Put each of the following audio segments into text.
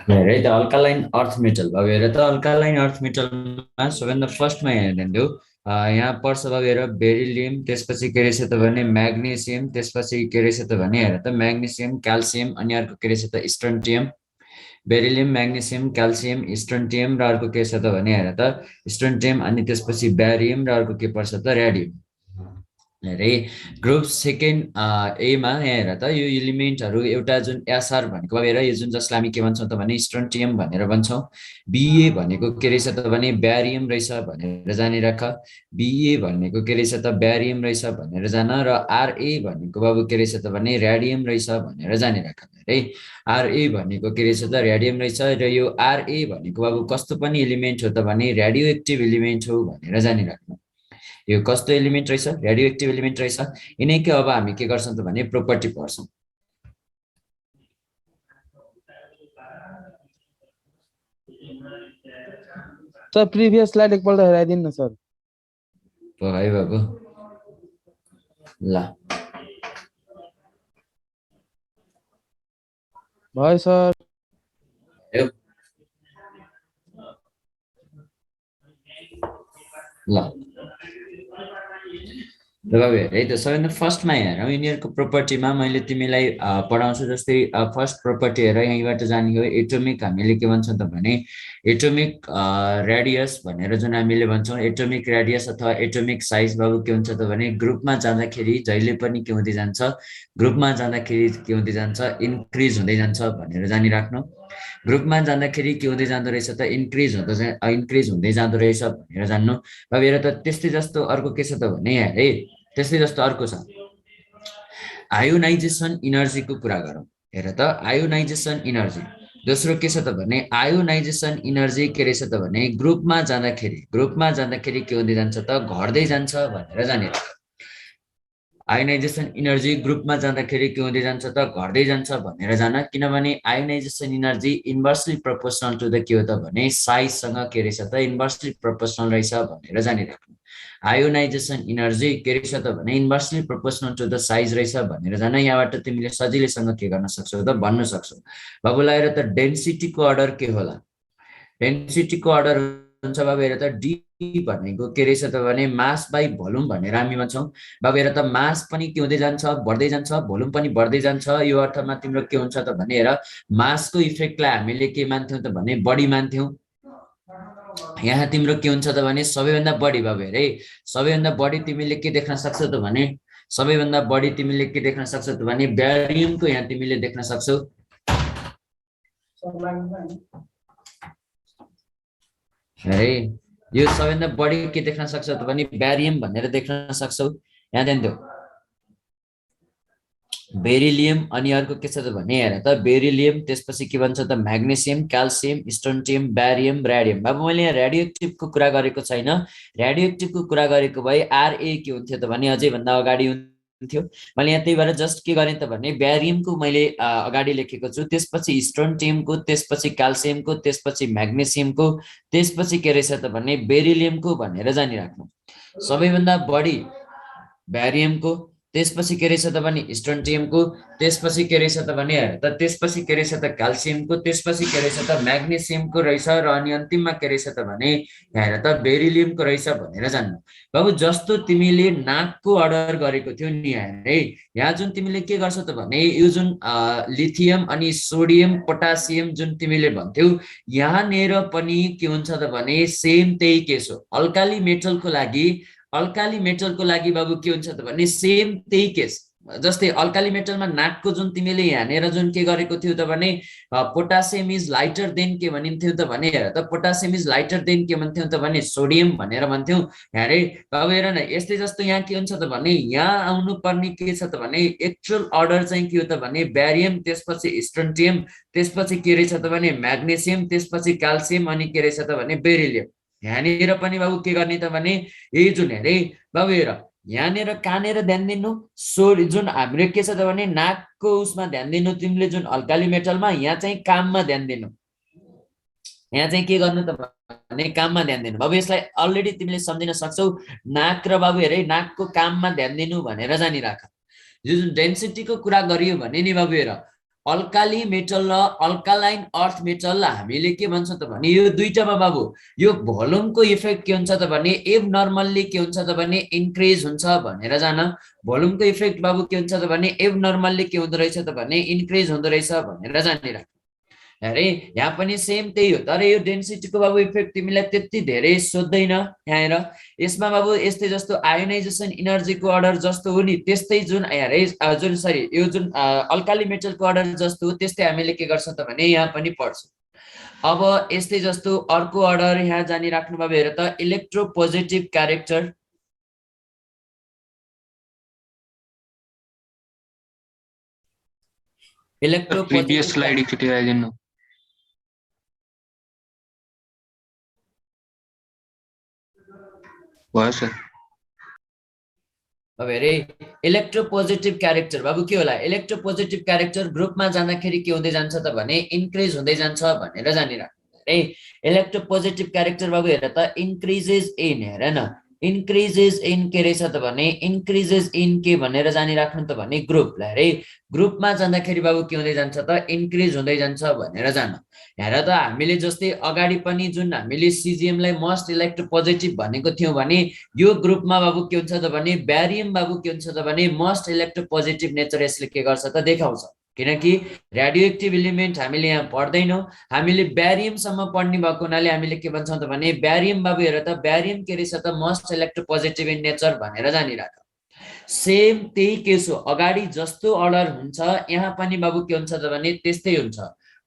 हेरे त alkaline earth metal अब हेर त अल्कालाइन अर्थ मेटलमा सबैभन्दा फर्स्टमा हेरिदिनु यहाँ पर्छ अब हेर बेरिलियम त्यसपछि के रहेछ त भने म्याग्नेसियम त्यसपछि के रहेछ त भने हेर त म्याग्नेसियम क्याल्सियम अनि अर्को के रहेछ त स्ट्रोन्टियम बेरिलियम म्याग्नेसियम क्याल्सियम स्ट्रोन्टियम र अर्को के छ त भने हेर त स्ट्रोन्टियम अनि त्यसपछि ब्यारियम र अर्को के पर्छ त रेडियम अरे ग्रुप सेकेन्ड एमा यहाँ हेर त यो इलिमेन्टहरू एउटा जुन एसआर भनेको हेर यो जुन जसलाई हामी के भन्छौँ त भने स्ट्रोन्टियम भनेर भन्छौँ बिए भनेको के रहेछ त भने ब्यारियम रहेछ भनेर जानिराख बिए भनेको के रहेछ त ब्यारियम रहेछ भनेर जान र आरए भनेको बाबु के रहेछ त भने रेडियम रहेछ भनेर जानिराख है आरए भनेको के रहेछ त रेडियम रहेछ र यो आरए भनेको बाबु कस्तो पनि एलिमेन्ट हो त भने रेडियो एक्टिभ एलिमेन्ट हो भनेर जानिराख्नु यो कस्तो एलिमेन्ट रहेछ रेडियो एक्टिभ एलिमेन्ट रहेछ यिनैको अब हामी के गर्छौँ त भने प्रोपर्टी पढ्छौँ सर प्रिभियस स्लाइड एकपल्ट हेराइदिनु न सर है बाबु ल भयो सर ल बाबु हेर है त सबैभन्दा फर्स्टमा हेरौँ यिनीहरूको प्रोपर्टीमा मैले तिमीलाई पढाउँछु जस्तै फर्स्ट प्रोपर्टी हेर यहीँबाट जाने हो एटोमिक हामीले के भन्छौँ त भने एटोमिक रेडियस भनेर जुन हामीले भन्छौँ एटोमिक रेडियस अथवा एटोमिक साइज बाबु के हुन्छ त भने ग्रुपमा जाँदाखेरि जहिले पनि के हुँदै जान्छ ग्रुपमा जाँदाखेरि के हुँदै जान्छ इन्क्रिज हुँदै जान्छ भनेर जानिराख्नु ग्रुपमा जाँदाखेरि के हुँदै जाँदो रहेछ त इन्क्रिज हुँदै जाँदो रहेछ भनेर जान्नु अब हेर त त्यस्तै जस्तो अर्को के छ त भने है त्यस्तै जस्तो अर्को छ आयोनाइजेसन इनर्जीको कुरा गरौँ हेर त आयोनाइजेसन इनर्जी दोस्रो के छ त भने आयोनाइजेसन इनर्जी के रहेछ त भने ग्रुपमा जाँदाखेरि के हुँदै जान्छ त घट्दै जान्छ भनेर जानिराख आयोनाइजेसन इनर्जी ग्रुपमा जाँदाखेरि के हुँदै जान्छ त घट्दै जान्छ भनेर जान किनभने ionisation energy inversely proportional to the के हो त भने साइजसँग के रहेछ त इन्भर्सली प्रोपोर्सनल रहेछ भनेर जानिराख्नु आयोनाइजेसन इनर्जी के रहेछ त भने inversely proportional to the size रहेछ भनेर जान यहाँबाट तिमीले सजिलैसँग के गर्न सक्छौ त भन्न सक्छौ बाबुलाई हेर त डेन्सिटीको अर्डर के होला डेन्सिटीको अर्डर हुन्छ बाबु हेर त डी भनेको के रहेछ त भने मास बाई भोल्युम भनेर हामी भन्छौँ बाबु हेर त मास पनि के हुँदै जान्छ बढ्दै जान्छ भोल्युम पनि बढ्दै जान्छ यो अर्थमा तिम्रो के हुन्छ त भने हेर मासको इफेक्टलाई हामीले के मान्थ्यौँ त भने बढी मान्थ्यौँ यहाँ तिम्रो के हुन्छ त भने सबैभन्दा बढी बाबु हेर है सबैभन्दा बढी तिमीले के देख्न सक्छौ त भने सबैभन्दा बढी तिमीले के देख्न सक्छौ त भने ब्यारियमको यहाँ तिमीले देख्न सक्छौ है यो सबैभन्दा बढी के देख्न सक्छौ त भने ब्यारियम भनेर देख्न सक्छौ यहाँ ध्यान देऊ बेरिलियम अनि अर्को के छ त भने हेर त बेरिलियम त्यसपछि के भन्छ त म्याग्नेसियम क्याल्सियम स्ट्रोन्टियम ब्यारियम रेडियम बाबु मैले यहाँ रेडियोएक्टिभको कुरा गरेको छैन रेडियोएक्टिभको कुरा गरेको भए आरए के हुन्थ्यो त भने अझै भन्दा अगाडि हुन्थ्यो मैले यहाँ त्यही भएर जस्ट के गरेँ त भने ब्यारियमको मैले अगाडि लेखेको छु त्यसपछि स्ट्रोन्टियमको त्यसपछि क्याल्सियमको त्यसपछि म्याग्नेसियमको त्यसपछि के रहेछ त भने बेरिलियमको भनेर जानिराख्नु सबैभन्दा बढी ब्यारियमको त्यसपछि के रहेछ त भने स्ट्रोन्टियमको त्यसपछि के रहेछ त भने त त्यसपछि के रहेछ त क्याल्सियमको त्यसपछि के रहेछ त म्याग्नेसियमको रहेछ र अनि अन्तिममा के रहेछ त भने हेर त बेरिलियमको रहेछ भनेर जान्नु बाबु जस्तो तिमीले नाकको अर्डर गरेको थियौ नि है यहाँ जुन तिमीले के गर्छौ त भने यो जुन लिथियम अनि सोडियम पोटासियम जुन तिमीले भन्थ्यौ यहाँनिर पनि के हुन्छ त भने सेम त्यही केस हो अल्काली मेटलको लागि बाबु के हुन्छ त भने सेम त्यही केस जस्तै अल्काली मेटलमा नाकको जुन तिमीले यहाँनिर जुन के गरेको थियौ त भने पोटासियम इज लाइटर देन के भनिन्थ्यौ त भने हेर त पोटासियम इज लाइटर देन के भन्थ्यौ त भने सोडियम भनेर भन्थ्यौ हेरे अब हेर न यस्तै जस्तो यहाँ के हुन्छ त भने यहाँ आउनु पर्ने के छ त भने एक्चुअल अर्डर चाहिँ के हो त भने ब्यारियम त्यसपछि स्ट्रोन्टियम त्यसपछि के रहेछ त भने म्याग्नेसियम त्यसपछि क्याल्सियम अनि के रहेछ त भने बेरिलियम यहाँनिर पनि बाबु के गर्ने त भने यही जुन हेरे बाबु हेर यहाँनिर कहाँनिर ध्यान दिनु जुन हाम्रो के छ त भने नाकको उसमा ध्यान दिनु तिमीले जुन अल्काली मेटलमा यहाँ चाहिँ काममा ध्यान दिनु यहाँ चाहिँ के गर्नु त भने काममा ध्यान दिनु। बाबु यसलाई अलरेडी तिमीले सम्झिन सक्छौ। नाक र बाबु हेरे नाकको काममा ध्यान दिनु भनेर जानिराख। यो जुन डेन्सिटीको कुरा गरियो भने नि बाबु हेर, अल्काली मेटल र अल्कालाइन अर्थ मेटल हामीले के भन्छ त भने यो दुईटामा बाबु यो भोल्युमको इफेक्ट के हुन्छ त भने एब नर्मल्ली के हुन्छ त भने इन्क्रिज हुन्छ भनेर जान। भोल्युमको इफेक्ट बाबु के हुन्छ त भने एब नर्मल्ली के हुँदो रहेछ त भने इन्क्रिज हुँदो रहेछ भनेर जानिराख। अरे यहाँ पनि सेम त्यही हो, तर यो डेन्सिटीको बाबु इफेक्ट तिमीलाई त्यति धेरै सोध्दैन। यहाँ हेर यसमा बाबु यस्तै जस्तो आयोनाइजेसन इनर्जीको अर्डर जस्तो हो नि त्यस्तै जुन जुन सरी यो जुन अल्काली मेटलको अर्डर जस्तो हो त्यस्तै हामीले के गर्छौँ त भने यहाँ पनि पढ्छौँ। अब यस्तै जस्तो अर्को अर्डर यहाँ जानिराख्नु बाबु हेर त इलेक्ट्रोपोजिटिभ क्यारेक्टर। प्रिभियस स्लाइड एकचोटि आइदिनु। भयो सर। अब हेरे इलेक्ट्रोपोजिटिभ क्यारेक्टर बाबु के होला? इलेक्ट्रोपोजिटिभ क्यारेक्टर ग्रुपमा जाँदाखेरि के हुँदै जान्छ त भने इन्क्रिज हुँदै जान्छ भनेर जानिराख्नु है। इलेक्ट्रोपोजिटिभ क्यारेक्टर बाबु हेर त इन्क्रिजेस इन, हेर न इन्क्रिजेस इन के रहेछ त भने इन्क्रिजेस इन के भनेर जानिराख्नु त भने ग्रुपलाई है। ग्रुपमा जाँदाखेरि बाबु के हुँदै जान्छ त इन्क्रिज हुँदै जान्छ भनेर जान। हेर त हामीले जस्तै अगाडि पनि जुन हामीले सिजिएमलाई मोस्ट इलेक्ट्रोपोजिटिभ भनेको थियौँ भने यो ग्रुपमा बाबु के हुन्छ त भने ब्यारियम बाबु के हुन्छ त भने मोस्ट इलेक्ट्रोपोजिटिभ नेचर यसले के गर्छ त देखाउँछ। किनकि रेडियो एक्टिभ एलिमेन्ट हामीले यहाँ पढ्दैनौँ, हामीले ब्यारियमसम्म पढ्ने भएको हुनाले हामीले के भन्छौँ त भने ब्यारियम बाबु हेर त ब्यारियम के रहेछ त मोस्ट इलेक्ट्रोपोजिटिभ इन नेचर भनेर जानिराख। सेम त्यही केस हो, अगाडि जस्तो अर्डर हुन्छ यहाँ पनि बाबु के हुन्छ त भने त्यस्तै हुन्छ।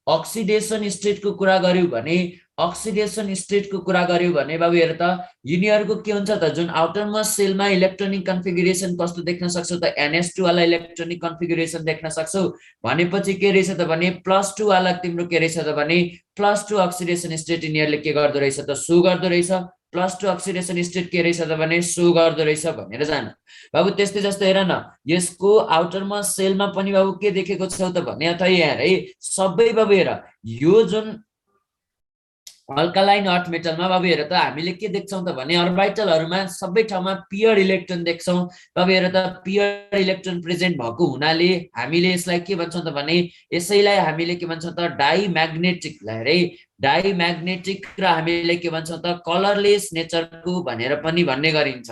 अक्सिडेसन स्टेटको कुरा गर्यो भने अक्सिडेसन स्टेटको कुरा गर्यो भने बाबु हेर त यिनीहरूको के हुन्छ त जुन आउटरमोस्ट सेलमा इलेक्ट्रोनिक कन्फिगुरेसन कस्तो देख्न सक्छौ त NH2 वाला इलेक्ट्रोनिक कन्फिगुरेसन देख्न सक्छौ भनेपछि के रहेछ त भने +2 वाला तिम्रो के रहेछ त भने +2 अक्सिडेसन स्टेट यिनीहरूले के गर्दो रहेछ त सो गर्दो रहेछ। +2 अक्सिडेसन स्टेट के रहेछ त भने सो गर्दो रहेछ भनेर जान। बाबु त्यस्तै जस्तो हेर न यसको आउटरमोस्ट सेलमा पनि बाबु के देखेको छौ त भने अथवा यहाँ है सबै बाबु हेर यो जुन अल्कालाइन अर्थ मेटलमा बाबु हेर त हामीले के देख्छौँ त भने अर्बिटलहरुमा सबै ठाउँमा पियर्ड इलेक्ट्रोन देख्छौँ। बाबु हेर त पियर्ड इलेक्ट्रोन प्रेजेन्ट भएको हुनाले हामीले यसलाई के भन्छौँ त भने यसैलाई हामीले के भन्छौँ त डाइम्याग्नेटिक है। डाइम्याग्नेटिक र हामीले के भन्छौँ त कलरलेस नेचरको भनेर पनि भन्ने गरिन्छ।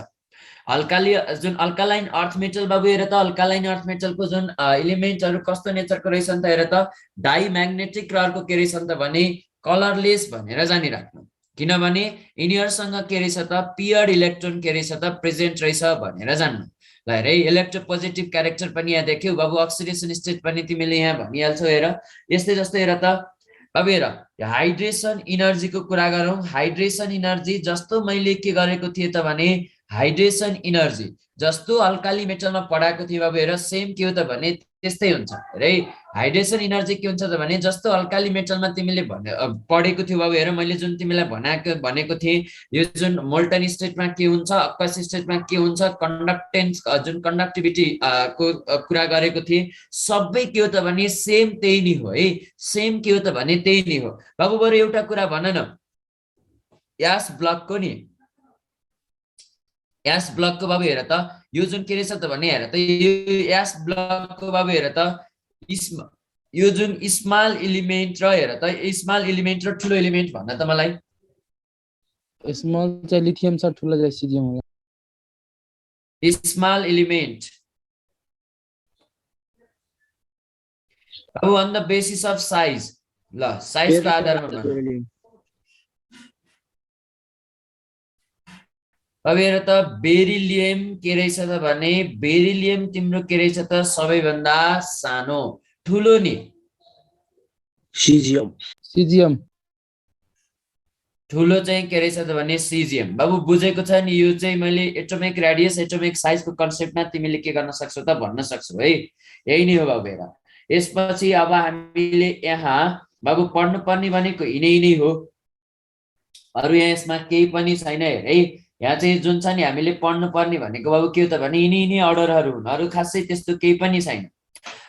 जुन अल्कालाइन अर्थ मेटल बाबु हेर त अल्कालाइन अर्थ मेटलको जुन एलिमेन्टहरु कस्तो नेचरको रहेछन् त हेर त डाइम्याग्नेटिक र अर्को के रहेछन् त भने कलरलेस भनेर जानिराख्नु। किनभने यिनीहरुसँग के रहेछ त पियर्ड इलेक्ट्रोन के रहेछ त प्रेजेन्ट रहेछ भनेर जान्नु। ल हेर इलेक्ट्रोपोजिटिभ क्यारेक्टर पनि यहाँ देख्यौ बाबु, अक्सिडेसन स्टेट पनि तिमीले यहाँ भनिहाल्छौ। हेर यस्तै जस्तो हेर त बाबु हेर हाइड्रेसन इनर्जीको कुरा गरौँ। हाइड्रेसन इनर्जी जस्तो मैले के गरेको थिएँ त भने हाइड्रेसन इनर्जी जस्तो अल्काली मेटलमा पढाएको थिए बाबु हेर सेम के हो त भने त्यस्तै हुन्छ है। हाइड्रेसन इनर्जी के हुन्छ त भने जस्तो अल्काली मेटलमा तिमीले पढेको थियौ बाबु हेर मैले जुन तिमीलाई भनेको थिएँ यो जुन मोल्टन स्टेटमा के हुन्छ अक्वस स्टेटमा के हुन्छ कन्डक्टेन्स जुन कन्डक्टिभिटी को कुरा गरेको थिएँ सबै के हो त भने सेम त्यही नै हो है। सेम के हो त भने त्यही नै हो। बाबु बरु एउटा कुरा भन न यास ब्लकको नि यास ब्लकको बाबु हेर त यो जुन के रहेछ त भने हेर त यो यास ब्लकको बाबु हेर त यो जुन स्मल एलिमेन्ट र हेर त स्मल एलिमेन्ट र ठुलो एलिमेन्ट भन्न त मलाई। स्मल चाहिँ लिथियम छ, ठुलो चाहिँ सिजियम होला। स्मल एलिमेन्ट अब on the basis of size, ल साइजको आधारमा भन। अब हेर त बेरिलियम के रहेछ त भने बेरिलियम तिम्रो के रहेछ त सबैभन्दा सानो, ठुलो नि सिजियम। सिजियम ठुलो चाहिँ के रहेछ त भने सिजियम। बाबु बुझेको छ नि यो चाहिँ मैले एटोमिक रेडियस एटोमिक साइजको कन्सेप्टमा तिमीले के गर्न सक्छौ त भन्न सक्छौ है। यही नै हो बाबु हेर। यसपछि अब हामीले यहाँ बाबु पढ्नु पर्ने भनेको यिनै हो, अरु यहाँ यसमा केही पनि छैन है। यहाँ चाहिँ जुन छ नि हामीले पढ्नु पर्ने भनेको बाबु के हो त भने यिनै अर्डरहरु हुन्, अरु खासै त्यस्तो केही पनि छैन।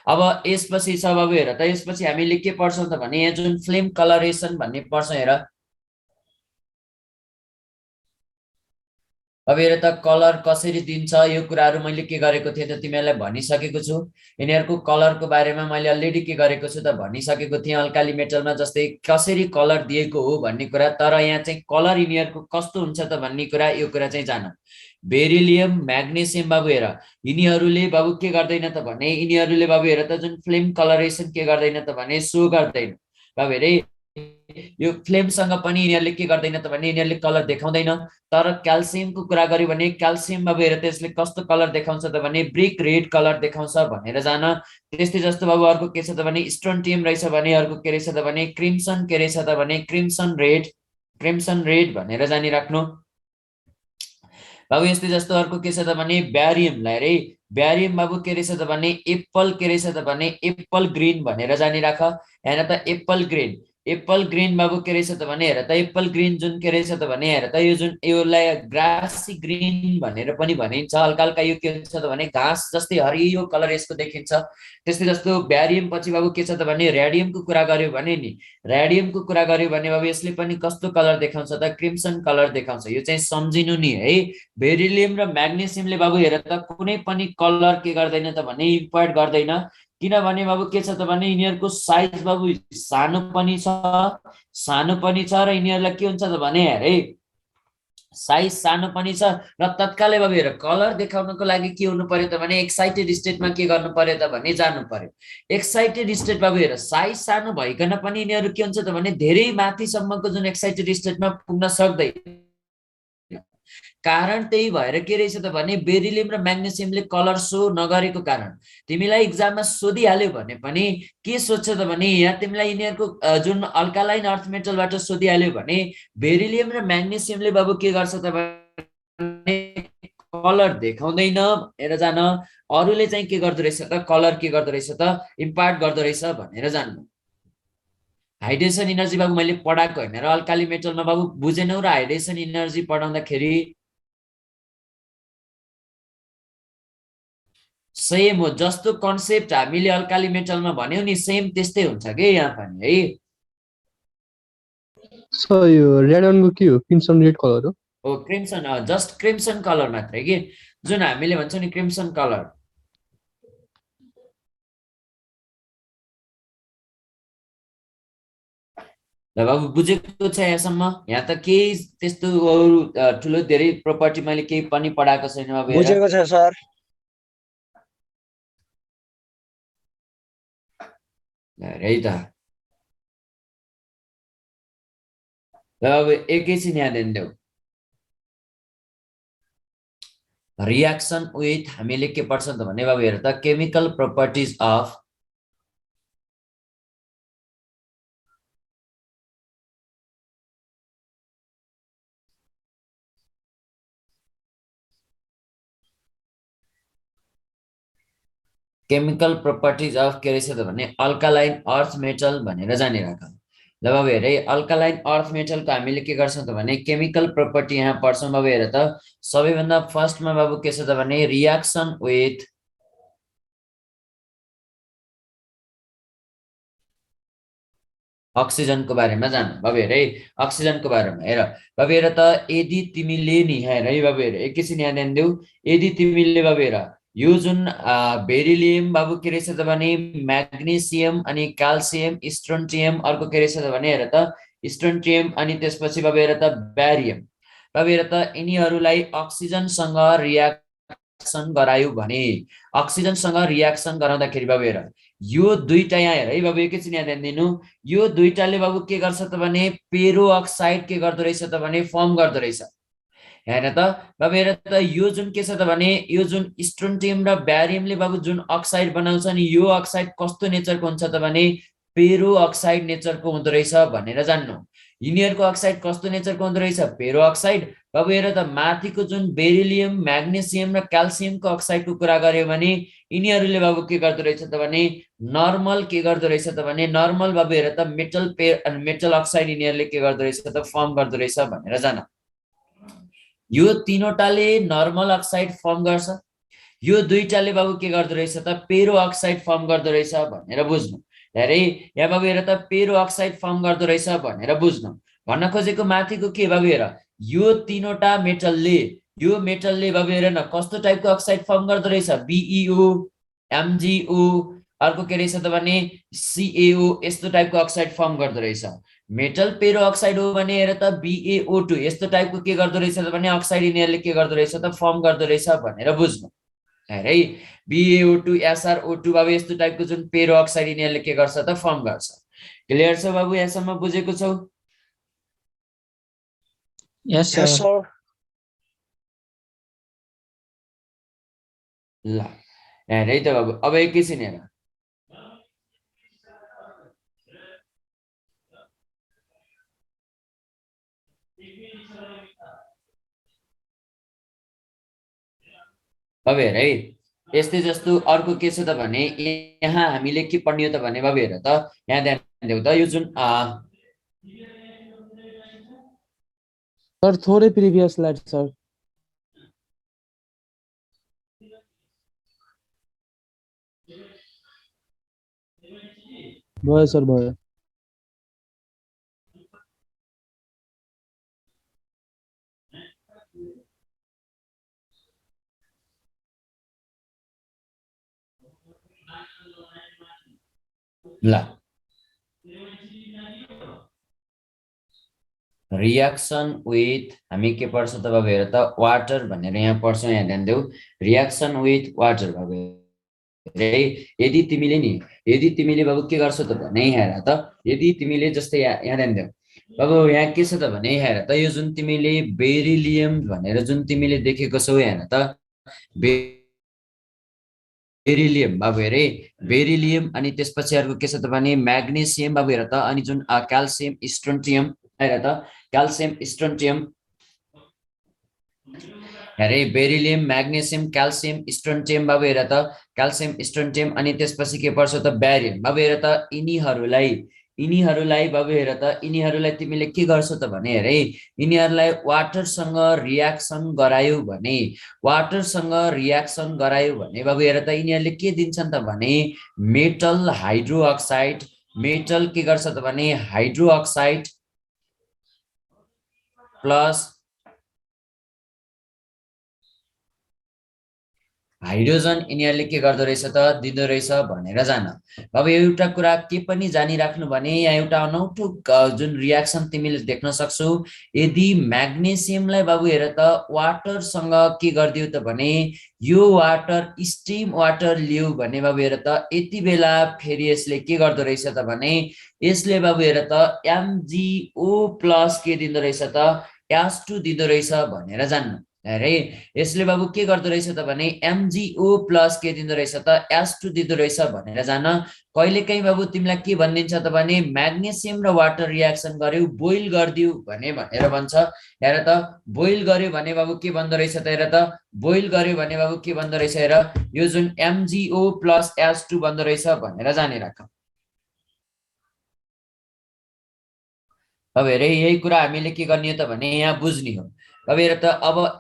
अब यसपछि छ बाबु हेर त, यसपछि हामीले के पढ्छौँ त भने यहाँ जुन फिल्म कलरेसन भन्ने पढ्छौँ हेर। अब हेर त कलर कसरी दिन्छ यो कुराहरू मैले के गरेको थिएँ त तिमीहरूलाई भनिसकेको छु। यिनीहरूको कलरको बारेमा मैले अलरेडी के गरेको छु त भनिसकेको थिएँ अल्काली मेटलमा, जस्तै कसरी कलर दिएको हो भन्ने कुरा। तर यहाँ चाहिँ कलर यिनीहरूको कस्तो हुन्छ त भन्ने कुरा, यो कुरा चाहिँ जान। बेरिलियम म्याग्नेसियम बाबु हेर यिनीहरूले बाबु के गर्दैन त भने यिनीहरूले बाबु हेर त जुन फ्लेम कलरेसन के गर्दैन त भने सो गर्दैन बाबु हेरे। यो फ्लेमसँग पनि यिनीहरूले के गर्दैन त भने यिनीहरूले कलर देखाउँदैन। तर क्याल्सियमको कुरा गर्यो भने क्याल्सियम बाबु हेर त्यसले कस्तो कलर देखाउँछ त भने ब्रिक रेड कलर देखाउँछ भनेर जान। त्यस्तै जस्तो बाबु अर्को के छ त भने स्ट्रोन्टियम रहेछ भने अर्को के रहेछ त भने क्रिम्सन के रहेछ त भने क्रिम्सन रेड भनेर जानिराख्नु बाबु। यस्तै जस्तो अर्को के छ त भने ब्यारियमलाई अरे ब्यारियम बाबु के रहेछ त भने एप्पल के रहेछ त भने एप्पल ग्रीन भनेर जानिराख। हेर त एप्पल ग्रीन बाबु के रहेछ त भने हेर त एप्पल ग्रीन जुन के रहेछ त भने हेर त यो जुन योलाई ग्रासी ग्रीन भनेर पनि भनिन्छ। हल्का हल्का यो के हुन्छ त भने घाँस जस्तै हरियो कलर यसको देखिन्छ। त्यस्तै जस्तो ब्यारियम पछि बाबु के छ त भने रेडियमको कुरा गर्यो भने नि रेडियमको कुरा गर्यो भने बाबु यसले पनि कस्तो कलर देखाउँछ त क्रिम्सन कलर देखाउँछ। यो चाहिँ सम्झिनु नि है। बेरिलियम र म्याग्नेसियमले बाबु हेर त कुनै पनि कलर के गर्दैन त भने इम्पोर्ट गर्दैन। किनभने बाबु के छ त भने यिनीहरूको साइज बाबु सानो पनि छ र यिनीहरूलाई के हुन्छ त भने हेरे साइज सानो पनि छ र तत्कालै बाबु हेर कलर देखाउनको लागि के हुनु पर्यो त भने एक्साइटेड स्टेटमा के गर्नु पर्यो त भने जानु पर्यो। एक्साइटेड स्टेट बाबु हेर साइज सानो भइकन पनि यिनीहरू के हुन्छ त भने धेरै माथिसम्मको जुन एक्साइटेड स्टेटमा पुग्न सक्दैन। कारण त्यही भएर के रहेछ त भने बेरिलियम र म्याग्नेसियमले कलर सो नगरेको कारण तिमीलाई इक्जाममा सोधिहाल्यो भने पनि के सोध्छ त भने यहाँ तिमीलाई यिनीहरूको जुन अल्कालाइन अर्थ मेटलबाट सोधिहाल्यो भने बेरिलियम र म्याग्नेसियमले बाबु के गर्छ त भने कलर देखाउँदैन भनेर जान। अरूले चाहिँ के गर्दो रहेछ त कलर के गर्दो रहेछ त इम्पार्ट गर्दो रहेछ भनेर जान्नु। हाइड्रेसन इनर्जी बाबु मैले पढाएको होइन र अल्काली मेटलमा बाबु बुझेनौ र हाइड्रेसन इनर्जी पढाउँदाखेरि सेम हो। जस्तो कन्सेप्ट हामीले अल्काली मेटलमा भन्यौ नि सेम त्यस्तै हुन्छ के यहाँ पनि है। सो यो रेड के हो क्रिम्सन रेड कलर हो क्रिम्सन जस्ट क्रिम्सन कलर मात्रै कि जुन हामीले भन्छौँ नि क्रिम्सन कलर। ल बाबु बुझेको छ यहाँसम्म? यहाँ त केही त्यस्तो अरू ठुलो धेरै प्रोपर्टी मैले केही पनि पढाएको छैन बाबु। बुझेको छ सर। है त ल अब एकैछिन यहाँ ध्यान देऊ। रियाक्सन विथ हामीले के पढ्छौँ त भने बाबु हेर त chemical properties of chemical properties of के रहेछ त भने अल्कालाइन अर्थ मेटल भनेर जानिराख। ल बाबु हेर अल्कालाइन अर्थ मेटलको हामीले के गर्छौँ त भने केमिकल प्रोपर्टी यहाँ पढ्छौँ बाबु हेर त। सबैभन्दा फर्स्टमा बाबु के छ त भने रियाक्सन विथ अक्सिजनको बारेमा जानु बाबु हेर है। अक्सिजनको बारेमा हेर बाबु हेर त यदि तिमीले नि हेर है बाबु हेर एकैछिन यहाँ ध्यान देऊ। यदि तिमीले बाबु हेर यो जुन बेरिलियम बाबु के रहेछ त भने म्याग्नेसियम अनि क्याल्सियम स्ट्रोन्टियम अर्को के रहेछ त भने हेर त स्ट्रोन्टियम अनि त्यसपछि बाबु हेर त ब्यारियम बाबु हेर त यिनीहरूलाई अक्सिजनसँग रियाक्सन गरायो भने अक्सिजनसँग रियाक्सन गराउँदाखेरि बाबु हेर यो दुईटा यहाँ हेर है बाबु एकैछिन यहाँ ध्यान दिनु। यो दुईटाले बाबु के गर्छ त भने पेरो अक्साइड के गर्दो रहेछ त भने फर्म गर्दो रहेछ। हेर त बाबु हेर त यो जुन के छ त भने यो जुन स्ट्रोन्टियम र ब्यारियमले बाबु जुन अक्साइड बनाउँछ नि यो अक्साइड कस्तो नेचरको हुन्छ त भने पेरो अक्साइड नेचरको हुँदो रहेछ भनेर जान्नु। यिनीहरूको अक्साइड कस्तो नेचरको हुँदो रहेछ पेरो अक्साइड। बाबु हेर त माथिको जुन बेरिलियम म्याग्नेसियम र क्याल्सियमको अक्साइडको कुरा गर्यो भने यिनीहरूले बाबु के गर्दो रहेछ त भने नर्मल के गर्दो रहेछ त भने नर्मल बाबु हेर त मेटल अक्साइड यिनीहरूले के गर्दो रहेछ त फर्म गर्दो रहेछ भनेर जान। यो तीनवटाले नर्मल अक्साइड फर्म गर्छ। यो दुईटाले बाबु के गर्दो रहेछ त पेरो अक्साइड फर्म गर्दो रहेछ भनेर बुझ्नु। हेरे यहाँ बाबु हेर त पेरो अक्साइड फर्म गर्दो रहेछ भनेर बुझ्नु। भन्न खोजेको माथिको के बाबु हेर, यो तीनवटा मेटलले बाबु हेर न कस्तो टाइपको अक्साइड फर्म गर्दो रहेछ, BeO, MgO, अर्को के रहेछ त भने CaO, यस्तो टाइपको अक्साइड फर्म गर्दो रहेछ। मेटल पेरो अक्साइड हो भने हेर त BaO2 यस्तो टाइपको के गर्दो रहेछ त भने अक्साइड यिनीहरूले के गर्दो रहेछ त फर्म गर्दो रहेछ भनेर बुझ्नु। है BaO2 SrO2 बाबु यस्तो टाइपको जुन पेरो अक्साइड यिनीहरूले के गर्छ त फर्म गर्छ। क्लियर छ बाबु, यहाँसम्म बुझेको छौ? यस सर। ल हेर है त बाबु, अब एकैछिन हेर। अब हेर है, यस्तै जस्तो अर्को के छ त भने यहाँ हामीले के पढ्ने हो त भने बाबु हेर त यहाँ ध्यान देऊ त, यो जुन सर थोरै प्रिभियस स्लाइड सर। भयो सर भयो। ल रियाक्सन विथ हामी के पढ्छ त बाबु हेर त वाटर भनेर यहाँ पढ्छौँ। यहाँ ध्यान देऊ, रियाक्सन विथ वाटर बाबु यदि तिमीले बाबु के गर्छौ त भने हेर त, यदि तिमीले जस्तै यहाँ ध्यान देऊ बाबु यहाँ के छ त भने हेर त, यो जुन तिमीले बेरिलियम भनेर जुन तिमीले देखेको छौ हेर त, बेरिलियम बाबु हेरे बेरिलियम अनि त्यसपछि अर्को के छ त भने म्याग्नेसियम बाबु हेर त, अनि जुन क्याल्सियम स्ट्रोन्टियम हेर त, क्याल्सियम स्ट्रोन्टियम हेरे बेरिलियम म्याग्नेसियम क्याल्सियम स्ट्रोन्टियम बाबु हेर त, क्याल्सियम स्ट्रोन्टियम अनि त्यसपछि के पर्छ त ब्यारियम बाबु हेर त। यिनीहरूलाई बाबु हेर त, यिनीहरूलाई तिमीले के गर्छौ त भने हेरे यिनीहरूलाई वाटरसँग रियाक्सन गरायो भने बाबु हेर त यिनीहरूले के दिन्छन् त भने मेटल हाइड्रोअक्साइड, मेटल के गर्छ त भने हाइड्रोअक्साइड प्लस हाइड्रोजन यिनीहरूले के गर्दो रहेछ त दिँदो रहेछ भनेर जान। अब एउटा कुरा के पनि जानिराख्नु भने यहाँ एउटा अनौठो जुन रियाक्सन तिमीले देख्न सक्छौ, यदि म्याग्नेसियमलाई बाबु हेर त वाटरसँग के गरिदियो त भने यो वाटर स्टिम वाटर लियो भने बाबु हेर त यति बेला फेरि यसले के गर्दो रहेछ त भने यसले बाबु हेर त MgO प्लस के दिँदो रहेछ त H2 दिँदो रहेछ भनेर जान्नु। अरे यसले बाबु के गर्दो रहेछ त भने MgO प्लस के दिँदो रहेछ त H2 दिँदो रहेछ भनेर जान। कहिलेकाहीँ बाबु तिमीलाई के भनिदिन्छ त भने म्याग्नेसियम र वाटर रियाक्सन गर्यो बोइल गरिदियो भनेर भन्छ। हेर त बोइल गर्यो भने बाबु के भन्दो रहेछ त, हेर त बोइल गर्यो भने बाबु के भन्दो रहेछ, हेर यो जुन MgO प्लस H2 भन्दो रहेछ भनेर जानिराख। अब हेर यही कुरा हामीले के गर्ने हो त भने यहाँ बुझ्ने हो। अब हेर त अब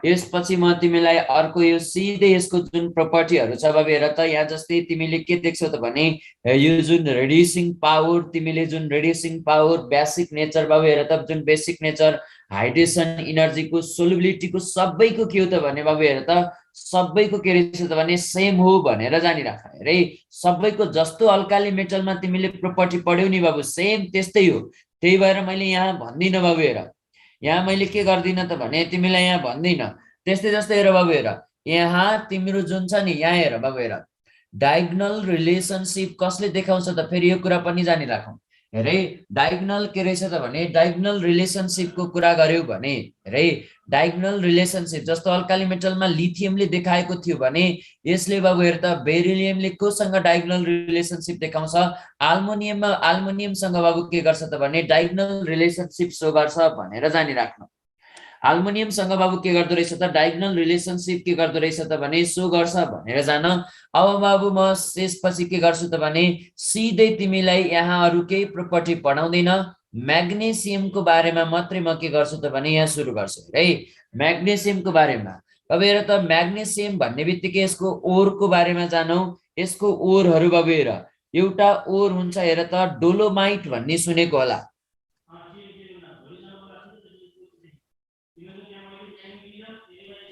यसपछि म तिमीलाई अर्को यो सिधै यसको जुन प्रपर्टीहरू छ बाबु हेर त, यहाँ जस्तै तिमीले के देख्छौ त भने यो जुन रेड्युसिङ पावर, तिमीले जुन रेड्युसिङ पावर बेसिक नेचर बाबु हेर त, जुन बेसिक नेचर हाइड्रेसन इनर्जीको सोल्युबिलिटीको सबैको के हो त भने बाबु हेर त सबैको के रहेछ त भने सेम हो भनेर जानिराख। हेरे सबैको जस्तो अल्काली मेटलमा तिमीले प्रपर्टी पढ्यौ नि बाबु सेम त्यस्तै हो। त्यही भएर मैले यहाँ भन्दिनँ बाबु हेर, यहाँ मैले के गर्दिनँ त भने तिमीलाई यहाँ भन्दिनँ। त्यस्तै जस्तै हेर बाबु हेर, यहाँ तिम्रो जुन छ नि यहाँ हेर बाबु हेर डायगोनल रिलेसनशिप कसले देखाउँछ त, फेरि यो कुरा पनि जानिराखौँ। हेरे डायगोनल के रहेछ त भने डायगोनल रिलेसनशिपको कुरा गर्यो भने हेरे डायगोनल रिलेसनशिप जस्तो अल्काली मेटलमा लिथियमले देखाएको थियो भने यसले बाबु हेर त बेरिलियमले कोसँग डायगोनल रिलेसनशिप देखाउँछ, अल्मुनियमसँग बाबु के गर्छ त भने डायगोनल रिलेसनशिप सो गर्छ भनेर जानिराख्नु। अल्मुनियमसँग बाबु के गर्दो रहेछ त डायगोनल रिलेसनशिप के गर्दो रहेछ त भने सो गर्छ भनेर जान। अब बाबु म त्यसपछि के गर्छु त भने सिधै तिमीलाई यहाँ अरू केही प्रपर्टी पढाउँदैन, म्याग्नेसियमको बारेमा मात्रै म के गर्छु त भने यहाँ सुरु गर्छु है। म्याग्नेसियमको बारेमा अब हेर त म्याग्नेसियम भन्ने बित्तिकै यसको ओरको बारेमा जानौ। यसको ओरहरू बाबु हेर, एउटा ओर हुन्छ हेर त डोलोमाइट भन्ने सुनेको होला।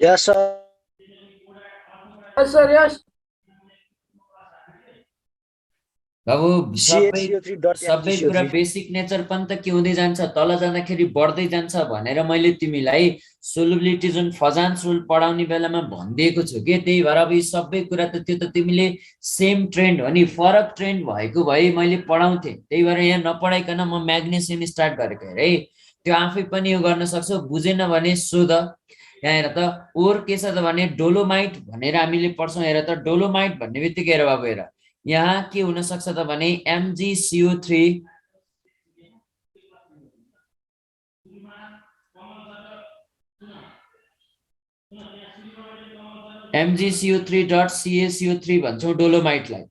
Yes, sir. बाबु सबै कुरा CaCO3.MgCO3. बेसिक नेचर पनि त के हुँदै जान्छ, तल जाँदाखेरि बढ्दै जान्छ भनेर मैले तिमीलाई सोलुबिलिटी जुन फजान्स रुल पढाउने बेलामा भनिदिएको छु के। त्यही भएर अब यी सबै कुरा त त्यो त तिमीले सेम ट्रेन्ड हो नि, फरक ट्रेन्ड भएको भए मैले पढाउँथे। त्यही भएर यहाँ नपढाइकन म म्याग्नेसियम स्टार्ट गरेको हेर है। त्यो आफै पनि यो गर्न सक्छौ, बुझेन भने सोध। यहाँ हेर त ओर के छ त भने डोलोमाइट भनेर हामीले पढ्छौँ। हेर त डोलोमाइट भन्ने बित्तिकै हेर बाबु हेर, यहाँ के हुन सक्छ त भने MgCO3 MgCO3.CaCO3 भन्छौँ डोलोमाइटलाई।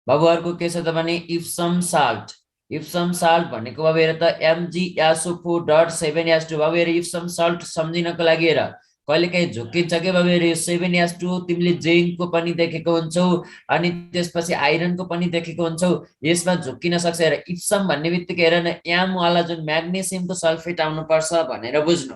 बाबु अर्को के छ त भने इप्सम साल्ट। इप्सम साल्ट भनेको बाबु हेर त MgSO4.7H2। बाबु हेर इप्सम साल्ट सम्झिनको लागि हेर कहिलेकाहीँ झुक्किन्छ के बाबु हेर, यो 7H2 तिमीले जिङ्कको पनि देखेको हुन्छौ अनि त्यसपछि आइरनको पनि देखेको हुन्छौ, यसमा झुक्किन सक्छ। हेर इप्सम भन्ने बित्तिकै हेर न एम वाला जुन म्याग्नेसियमको सल्फेट आउनुपर्छ भनेर बुझ्नु।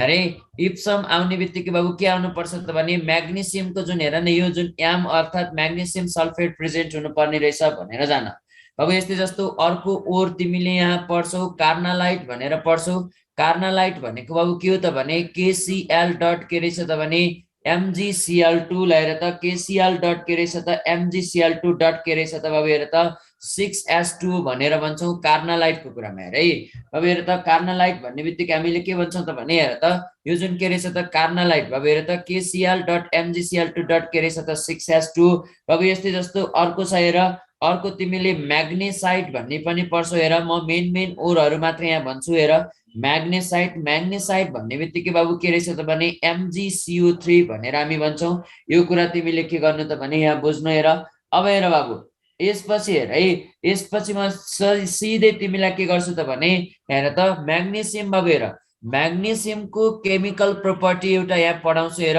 अरे इप्सम आउने बित्तिकै बाबु के आउनुपर्छ त भने म्याग्नेसियमको जुन हेर न यो जुन एम अर्थात् म्याग्नेसियम सल्फेट प्रेजेन्ट हुनुपर्ने रहेछ भनेर जान। अब यस्तै जस्तो अर्को ओर तिमीले यहाँ पढ्छौ कार्नालाइट भनेर पढ्छौ। कार्नालाइट भनेको बाबु के हो त भने KCl डट के रहेछ त भने MgCl2 हेर त KCl डट के रहेछ त MgCl2 डट के रहेछ त बाबु हेर त 6H2 भनेर भन्छौँ कार्नालाइटको कुरामा हेर है। अब हेर त कार्नालाइट भन्ने बित्तिकै हामीले के भन्छौँ त भने हेर त यो जुन के रहेछ त कार्नालाइट बाबु हेर त KCl डट MgCl2 डट के रहेछ त 6H2। बाबु यस्तै जस्तो अर्को छ हेर, अर्को तिमीले म्याग्नेसाइट भन्ने पनि पढ्छौ। हेर म मेन ओरहरू मात्र यहाँ भन्छु। हेर म्याग्नेसाइट, म्याग्नेसाइट भन्ने बित्तिकै बाबु के रहेछ त भने MgCO3 भनेर हामी भन्छौँ। यो कुरा तिमीले के गर्नु त भने यहाँ बुझ्नु। हेर अब हेर बाबु यसपछि हेर है, यसपछि म सिधै तिमीलाई के गर्छु त भने हेर त म्याग्नेसियम बाबु हेर म्याग्नेसियमको केमिकल प्रोपर्टी एउटा यहाँ पढाउँछु। हेर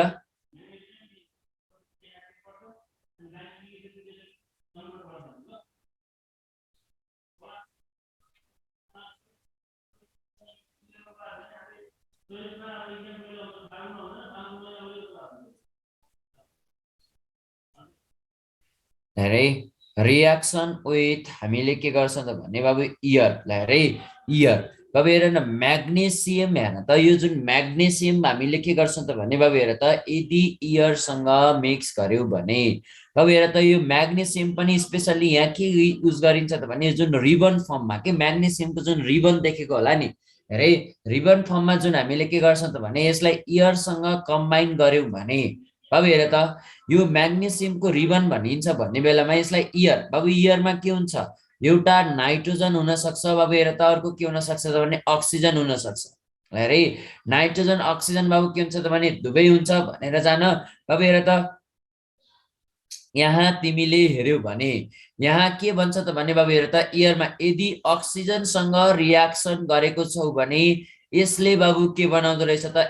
हेरै रियाक्सन विथ हामीले के गर्छ त भने बाबु इयर हेरै इयर। बाबु हेर न म्याग्नेसियम हेर त यो जुन म्याग्नेसियम हामीले के गर्छौँ त भने बाबु हेर त यदि इयरसँग मिक्स गर्यौँ भने बाबु हेर त यो म्याग्नेसियम पनि स्पेसल्ली यहाँ के युज गरिन्छ त भने जुन रिबन फर्ममा के म्याग्नेसियमको जुन रिबन देखेको होला नि हेरै, रिबन फर्ममा जुन हामीले के गर्छौँ त भने यसलाई इयरसँग कम्बाइन गर्यौँ भने बाबु हेर त यो म्याग्नेसियमको रिबन भनिन्छ भन्ने बेलामा यसलाई इयर। बाबु इयरमा के हुन्छ, एउटा नाइट्रोजन हुन सक्छ बाबु हेर त, अर्को के हुन सक्छ त भने अक्सिजन हुन सक्छ। हेरे नाइट्रोजन अक्सिजन बाबु के हुन्छ त भने दुवै हुन्छ भनेर जान। बाबु हेर त यहाँ तिमीले हेर्यौ भने यहाँ के भन्छ त भने बाबु हेर त इयरमा यदि अक्सिजनसँग रियाक्सन गरेको छौ भने यसले बाबु के बनाउँदो रहेछ त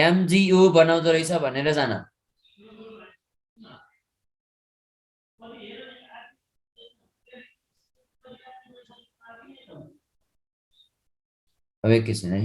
MgO बनाउँदो रहेछ भनेर जान। अब एकैछिन है,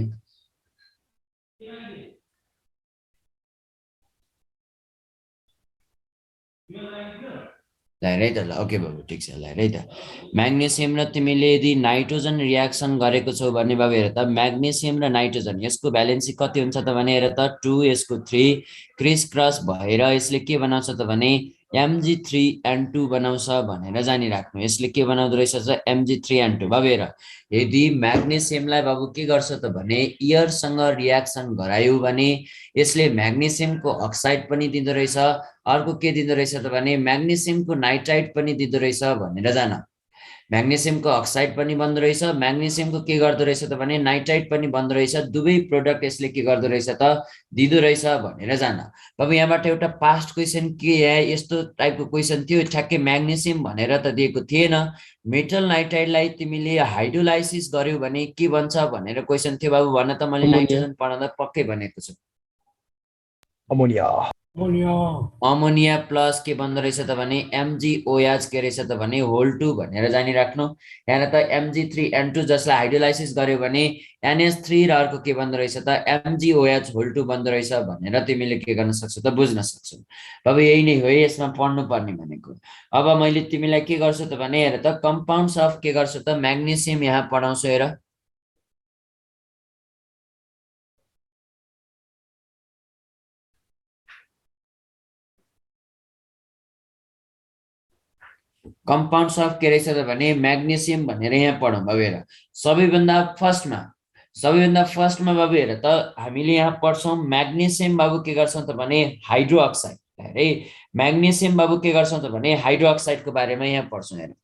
हेर है त ल ओके बाबु ठिक छ। हेर है त म्याग्नेसियम र तिमीले यदि नाइट्रोजन रियाक्सन गरेको छौ भने बाबु हेर त म्याग्नेसियम र नाइट्रोजन यसको भ्यालेन्सी कति हुन्छ त भने हेर त 2 यसको 3 क्रिस क्रस भएर यसले के बनाउँछ त भने Mg3N2 बनाउँछ भनेर जानिराख्नु। यसले के बनाउँदो रहेछ त Mg3N2। बाबु हेर यदि म्याग्नेसियमलाई बाबु के गर्छ त भने इयरसँग रियाक्सन गरायो भने यसले म्याग्नेसियमको अक्साइड पनि दिँदो रहेछ, अर्को के दिँदो रहेछ त भने म्याग्नेसियमको नाइट्राइड पनि दिँदो रहेछ भनेर जान। म्याग्नेसियमको अक्साइड पनि बन्दो रहेछ, म्याग्नेसियमको के गर्दो रहेछ त भने नाइट्राइट पनि बन्दो रहेछ, दुवै प्रोडक्ट यसले के गर्दो रहेछ त दिदो रहेछ भनेर जान। अब यहाँबाट एउटा पास्ट क्वेसन के यस्तो टाइपको क्वेसन थियो, ठ्याक्कै म्याग्नेसियम भनेर त दिएको थिएन, मेटल नाइट्राइडलाई तिमीले हाइड्रोलाइसिस गर्यौ भने के बन्छ भनेर क्वेसन थियो बाबु, भन त। मैले नाइट्रोजन पढाउँदा पक्कै भनेको छु, अमोनिया। अमोनिया प्लस के बन्दो रहेछ त भने MgOH के रहेछ त भने होल 2 भनेर जानिराख्नु। यहाँ त Mg3N2 जसलाई हाइड्रोलाइसिस गर्यो भने NH3 र अर्को के बन्दो रहेछ त MgOH होल 2 बन्दो रहेछ भनेर तिमीले के गर्न सक्छौ त बुझ्न सक्छौ। अब यही नै हो यसमा पढ्नु पर्ने भनेको। अब मैले तिमीलाई के गर्छु त भने हेर त कम्पाउन्ड्स अफ के गर्छु त म्याग्नेसियम यहाँ पढाउँछु हेर। कम्पाउन्ड्स अफ के रहेछ त भने म्याग्नेसियम भनेर यहाँ पढौँ बाबु हेर। सबैभन्दा फर्स्टमा बाबु हेर त हामीले यहाँ पढ्छौँ म्याग्नेसियम बाबु के गर्छौँ त भने हाइड्रो अक्साइड है। म्याग्नेसियम बाबु के गर्छौँ त भने हाइड्रो अक्साइडको बारेमा यहाँ पढ्छौँ हेर।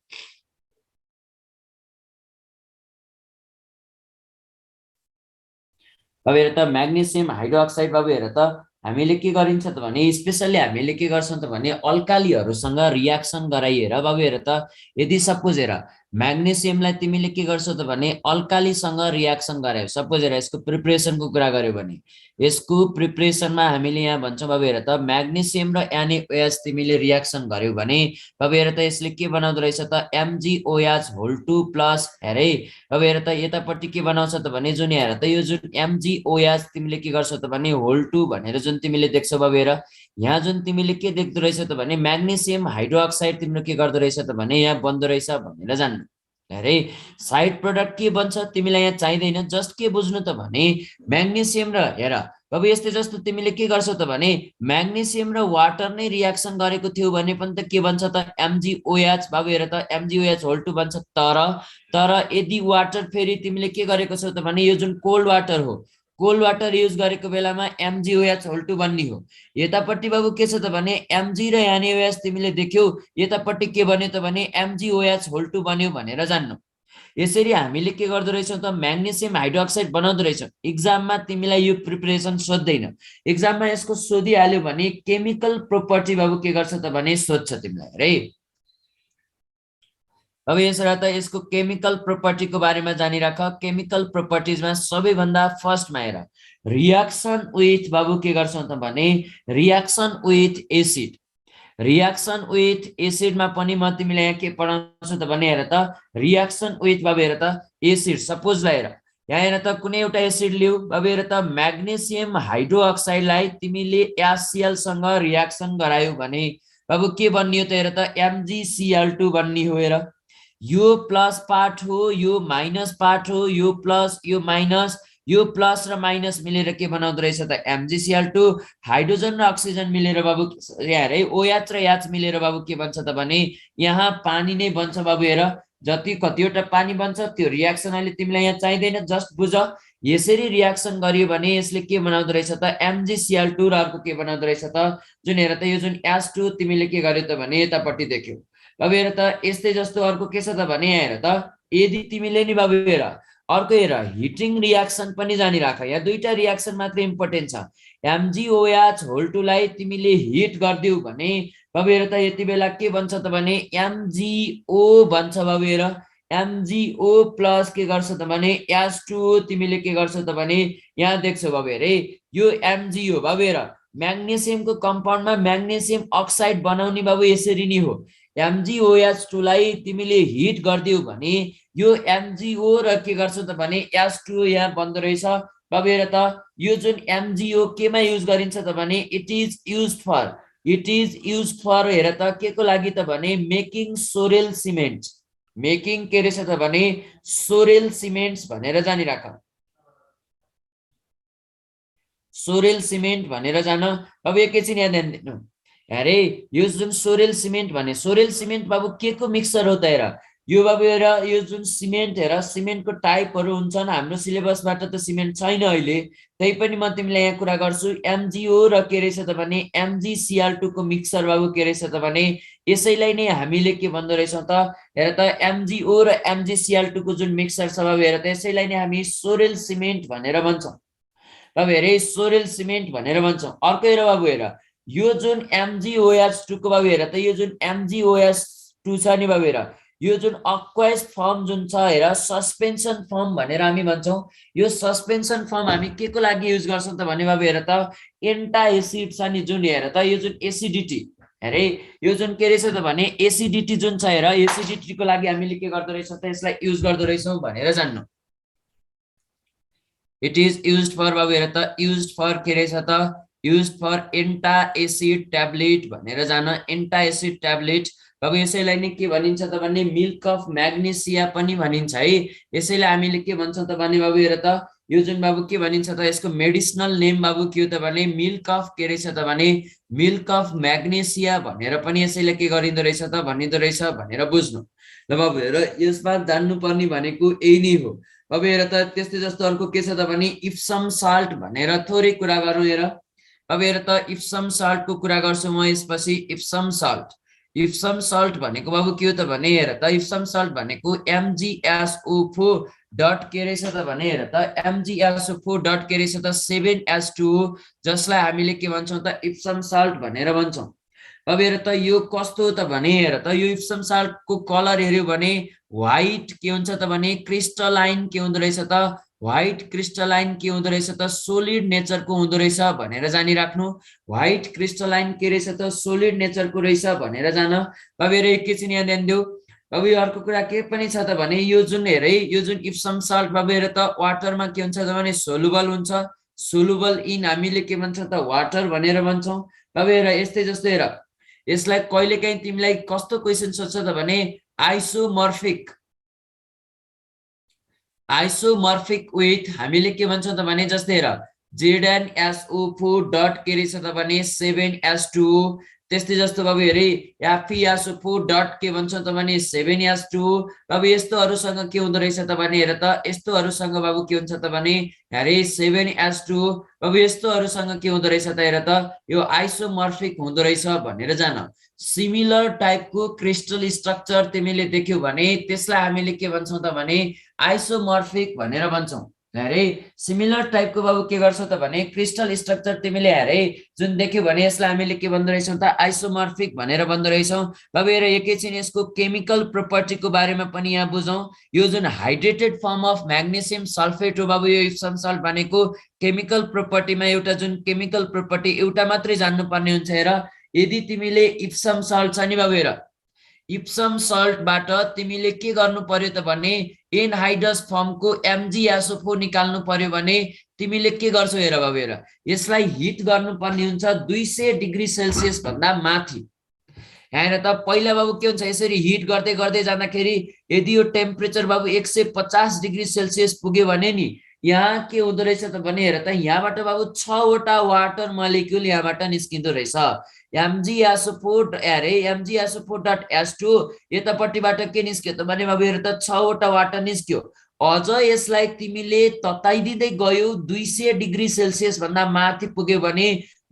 अब हेर त म्याग्नेसियम हाइड्रो अक्साइड बाबु हेर त हामीले के गरिन्छ त भने स्पेसल्ली हामीले के गर्छौँ त भने अल्कालीहरूसँग रियाक्सन गराइएर बाबु हेर त यदि सपोज हेर म्याग्नेसियमलाई तिमीले के गर्छौ त भने अल्कालीसँग रियाक्सन गरायौ, सपोज हेर यसको प्रिपरेसनको कुरा गर्यो भने यसको प्रिपरेसनमा हामीले यहाँ भन्छौँ बाबु हेर त म्याग्नेसियम र NaOH तिमीले रियाक्सन गर्यौ भने बाबु हेर त यसले के बनाउँदो रहेछ त MgOH होल 2 प्लस हेरे। अब हेर त यतापट्टि के बनाउँछ त भने जुन हेर त यो जुन MgOH तिमीले के गर्छौ त भने होल 2 भनेर जुन तिमीले देख्छौ बाबु हेर, यहाँ जुन तिमीले के देख्दो रहेछ त भने म्याग्नेसियम हाइड्रो अक्साइड तिम्रो के गर्दो रहेछ त भने यहाँ बन्दो रहेछ भनेर जान्नु। हेरे साइड प्रोडक्ट के बन्छ तिमीलाई यहाँ चाहिँदैन, जस्ट के बुझ्नु त भने म्याग्नेसियम र हेर अब यस्तै जस्तो तिमीले के गर्छौ त भने म्याग्नेसियम र वाटर नै रियाक्सन गरेको थियो भने पनि त के बन्छ त MgOH बाबु हेर त MgOH होल 2 बन्छ। तर यदि वाटर फेरि तिमीले के गरेको छौ त भने यो जुन कोल्ड वाटर हो, कोल्ड वाटर युज गरेको बेलामा MgOH होल 2 बन्ने हो। यतापट्टि बाबु के छ त भने Mg र NaOH तिमीले देख्यौ, यतापट्टि के बन्यो त भने MgOH होल 2 बन्यो भनेर जान्नु। यसरी हामीले के गर्दो रहेछौँ त म्याग्नेसियम हाइड्रोक्साइड बनाउँदो रहेछौँ। इक्जाममा तिमीलाई यो प्रिपरेसन सोध्दैन, इक्जाममा यसको सोधिहाल्यो भने केमिकल प्रोपर्टी बाबु के गर्छ त भने सोध्छ तिमीलाई है। अब यसरा त यसको केमिकल प्रोपर्टीको बारेमा जानिराख। केमिकल प्रोपर्टीजमा सबैभन्दा फर्स्टमा हेर रियाक्सन विथ बाबु के गर्छौँ त भने reaction with acid. Reaction with एसिडमा पनि म तिमीलाई यहाँ के पढाउँछु त भने हेर त रियाक्सन विथ बाबु हेर त एसिड। सपोज हेर यहाँ हेर त कुनै एउटा एसिड लिऊ बाबु हेर त म्याग्नेसियम हाइड्रो अक्साइडलाई तिमीले HCl सँग रियाक्सन गरायौ भने बाबु के बन्नियो त हेर त MgCl2 बन्नी हो। हेर यो प्लस पार्ट हो, यो माइनस पार्ट हो, यो प्लस यो माइनस, यो प्लस र माइनस मिलेर के बनाउँदो रहेछ त MgCl2। हाइड्रोजन र अक्सिजन मिलेर बाबु हेर है OH र H मिलेर बाबु के बन्छ त भने यहाँ पानी नै बन्छ बाबु हेर। जति कतिवटा पानी बन्छ त्यो रियाक्सन अहिले तिमीलाई यहाँ चाहिँदैन, जस्ट बुझ। यसरी रियाक्सन गरियो भने यसले के बनाउँदो रहेछ त MgCl2 र अर्को के बनाउँदो रहेछ त जुन हेर त यो जुन H2 तिमीले के गर्यो त भने यतापट्टि देख्यौ। अब हेर त यस्तै जस्तो अर्को के छ त भने हेर त यदि तिमीले नि बाबु हेर अर्को हेर हिटिङ रियाक्सन पनि जानिराख। यहाँ दुईटा रियाक्सन मात्र इम्पोर्टेन्ट छ। MgOH होल 2 लाई तिमीले हिट गरिदियौ भने बाबु हेर त यति बेला के बन्छ त भने MgO बन्छ बाबु हेर। MgO प्लस के गर्छ त भने H2 तिमीले के गर्छौ त भने यहाँ देख्छौ बाबु हेरे यो MgO बाबु हेर म्याग्नेसियमको कम्पाउन्डमा म्याग्नेसियम अक्साइड बनाउने बाबु यसरी नै हो। MgOH2 लाई तिमीले हिट गरिदियौ भने यो MgO र के गर्छौ त भने H2 यहाँ बन्दो रहेछ बाबु हेर त यो जुन MgO केमा युज गरिन्छ त भने इट इज युज्ड फर हेर त के को लागि त भने मेकिङ सोरेल सिमेन्ट। मेकिङ के रहेछ त भने सोरेल सिमेन्ट्स भनेर जानिराख। सोरेल सिमेन्ट भनेर जान। अब एकैछिन यहाँ ध्यान दिनु। अरे यो जुन सोरेल सिमेन्ट भने सोरेल सिमेन्ट बाबु के को मिक्सचर हो त हेर यो बाबु हेर यो जुन सिमेन्ट हेर सिमेन्टको टाइपहरू हुन्छन् हाम्रो सिलेबसबाट त सिमेन्ट छैन अहिले त्यही पनि म तिमीलाई यहाँ कुरा गर्छु MgO र के रहेछ त भने MgCl2 को मिक्सर बाबु के रहेछ त भने यसैलाई नै हामीले के भन्दो रहेछौँ त हेर त MgO र MgCl2 को जुन मिक्सर छ बाबु हेर त यसैलाई नै हामी सोरेल सिमेन्ट भनेर भन्छौँ बाबु हेर सोरेल सिमेन्ट भनेर भन्छौँ अर्को हेर बाबु हेर यो जुन MgOH2 को बाबु हेर त यो जुन MgOH2 छ नि बाबु हेर यो जुन अक्वाइज फर्म जुन छ हेर सस्पेन्सन फर्म भनेर हामी भन्छौँ यो सस्पेन्सन फर्म हामी के को लागि युज गर्छौँ त भने बाबु हेर त एन्टा एसिड छ नि जुन हेर त यो जुन एसिडिटी हेरे यो जुन के रहेछ त भने एसिडिटी जुन छ हेर एसिडिटी को लागि हामीले के गर्दो रहेछौँ त यसलाई युज गर्दो रहेछौँ भनेर जान्नु इट इज युज्ड फर बाबु हेर त युज्ड फर के रहेछ त युज्ड फर एन्टा एसिड ट्याब्लेट भनेर जान एन्टा एसिड ट्याब्लेट बाबु यसैलाई नै के भनिन्छ त भने मिल्क अफ म्याग्नेसिया पनि भनिन्छ है यसैलाई हामीले के भन्छौँ त भने बाबु हेर त यो जुन बाबु के भनिन्छ त यसको मेडिसिनल नेम बाबु के हो त भने मिल्क अफ के रहेछ त भने मिल्क अफ म्याग्नेसिया भनेर पनि यसैले के गरिँदो रहेछ त भनिँदो रहेछ भनेर बुझ्नु ल बाबु हेर यसमा जान्नुपर्ने भनेको यही नै हो बाबु हेर त त्यस्तै जस्तो अर्को के छ त भने इप्सम साल्ट भनेर थोरै कुरा गरौँ हेर अब हेर त इप्सम साल्ट को कुरा गर्छु म यसपछि इप्सम सल्ट भनेको बाबु के हो त भने हेर त इप्सम सल्ट भनेको MgSO4 डट के रहेछ त भने हेर त MgSO4 डट के रहेछ त 7H2O जसलाई हामीले के भन्छौँ त इप्सम सल्ट भनेर भन्छौँ अब हेर त यो कस्तो त भने हेर त यो इप्सम सल्ट को कलर हेर्यो भने व्हाइट के हुन्छ त भने क्रिस्टलाइन के हुँदो रहेछ त व्हाइट क्रिस्टलाइन के हुँदो रहेछ त सोलिड नेचरको हुँदो रहेछ भनेर जानिराख्नु व्हाइट क्रिस्टलाइन के रहेछ त सोलिड नेचरको रहेछ भनेर जान अब हेर एकैछिन यहाँ ध्यान देऊ अब यो अर्को कुरा के पनि छ त भने यो जुन हेर यो जुन इप्सम सल्ट बाबु हेर त वाटरमा के हुन्छ त भने सोलुबल हुन्छ सोलुबल इन हामीले के भन्छौँ त वाटर भनेर भन्छौँ बाबु हेर यस्तै जस्तो हेर यसलाई कहिलेकाहीँ तिमीलाई कस्तो क्वेसन सोध्छ त भने आइसोमर्फिक विथ हामीले के भन्छौँ त भने जस्तै हेर ZnSO4 डट के रहेछ त भने 7H2O त्यस्तै जस्तो बाबु हेरे FeSO4 डट के भन्छौँ त भने 7H2O अब यस्तोहरूसँग के हुँदो रहेछ त भने हेर त यस्तोहरूसँग बाबु के हुन्छ त भने हेरे 7H2O अब यस्तोहरूसँग के हुँदो रहेछ त हेर त यो आइसोमर्फिक हुँदो रहेछ भनेर जान सिमिलर टाइपको क्रिस्टल स्ट्रक्चर तिमीले देख्यौ भने त्यसलाई हामीले के भन्छौँ त भने आइसोमर्फिक भनेर भन्छौँ हेरे सिमिलर टाइपको बाबु के गर्छौ त भने क्रिस्टल स्ट्रक्चर तिमीले हेरे जुन देख्यौ भने यसलाई हामीले के भन्दो रहेछौँ त आइसोमर्फिक भनेर भन्दो रहेछौँ बाबु हेर एकैछिन यसको केमिकल प्रोपर्टीको बारेमा पनि यहाँ बुझौँ यो जुन hydrated form of magnesium sulphate हो बाबु यो इप्सम सल्ट भनेको केमिकल प्रोपर्टीमा एउटा जुन केमिकल प्रोपर्टी एउटा मात्रै जान्नुपर्ने हुन्छ हेर यदि तिमीले इप्सम सल्ट छ नि बाबु हेर इप्सम सल्टबाट तिमीले के गर्नु पर्यो त भने एनहाइड्रस फर्मको MgSO4 निकाल्नु पर्यो भने तिमीले के गर्छौ हेर बाबु हेर यसलाई हिट गर्नुपर्ने हुन्छ 200 डिग्री सेल्सियस भन्दा माथि हेर त पहिला बाबु के हुन्छ यसरी हिट गर्दै गर्दै जाँदाखेरि यदि यो टेम्परेचर बाबु 150 डिग्री सेल्सियस पुग्यो भने नि यहाँ के हुँदो रहेछ त भने हेर त यहाँबाट बाबु 6 वटा वाटर मोलिक्युल यहाँबाट निस्किँदो रहेछ MgSO4 अरे MgSO4.H2 यतापट्टिबाट के निस्क्यो त भने बाबु हेर त 6 वटा वाटर निस्क्यो अझ यसलाई तिमीले तताइदिँदै गयौ 200 डिग्री सेल्सियस भन्दा माथि पुग्यो भने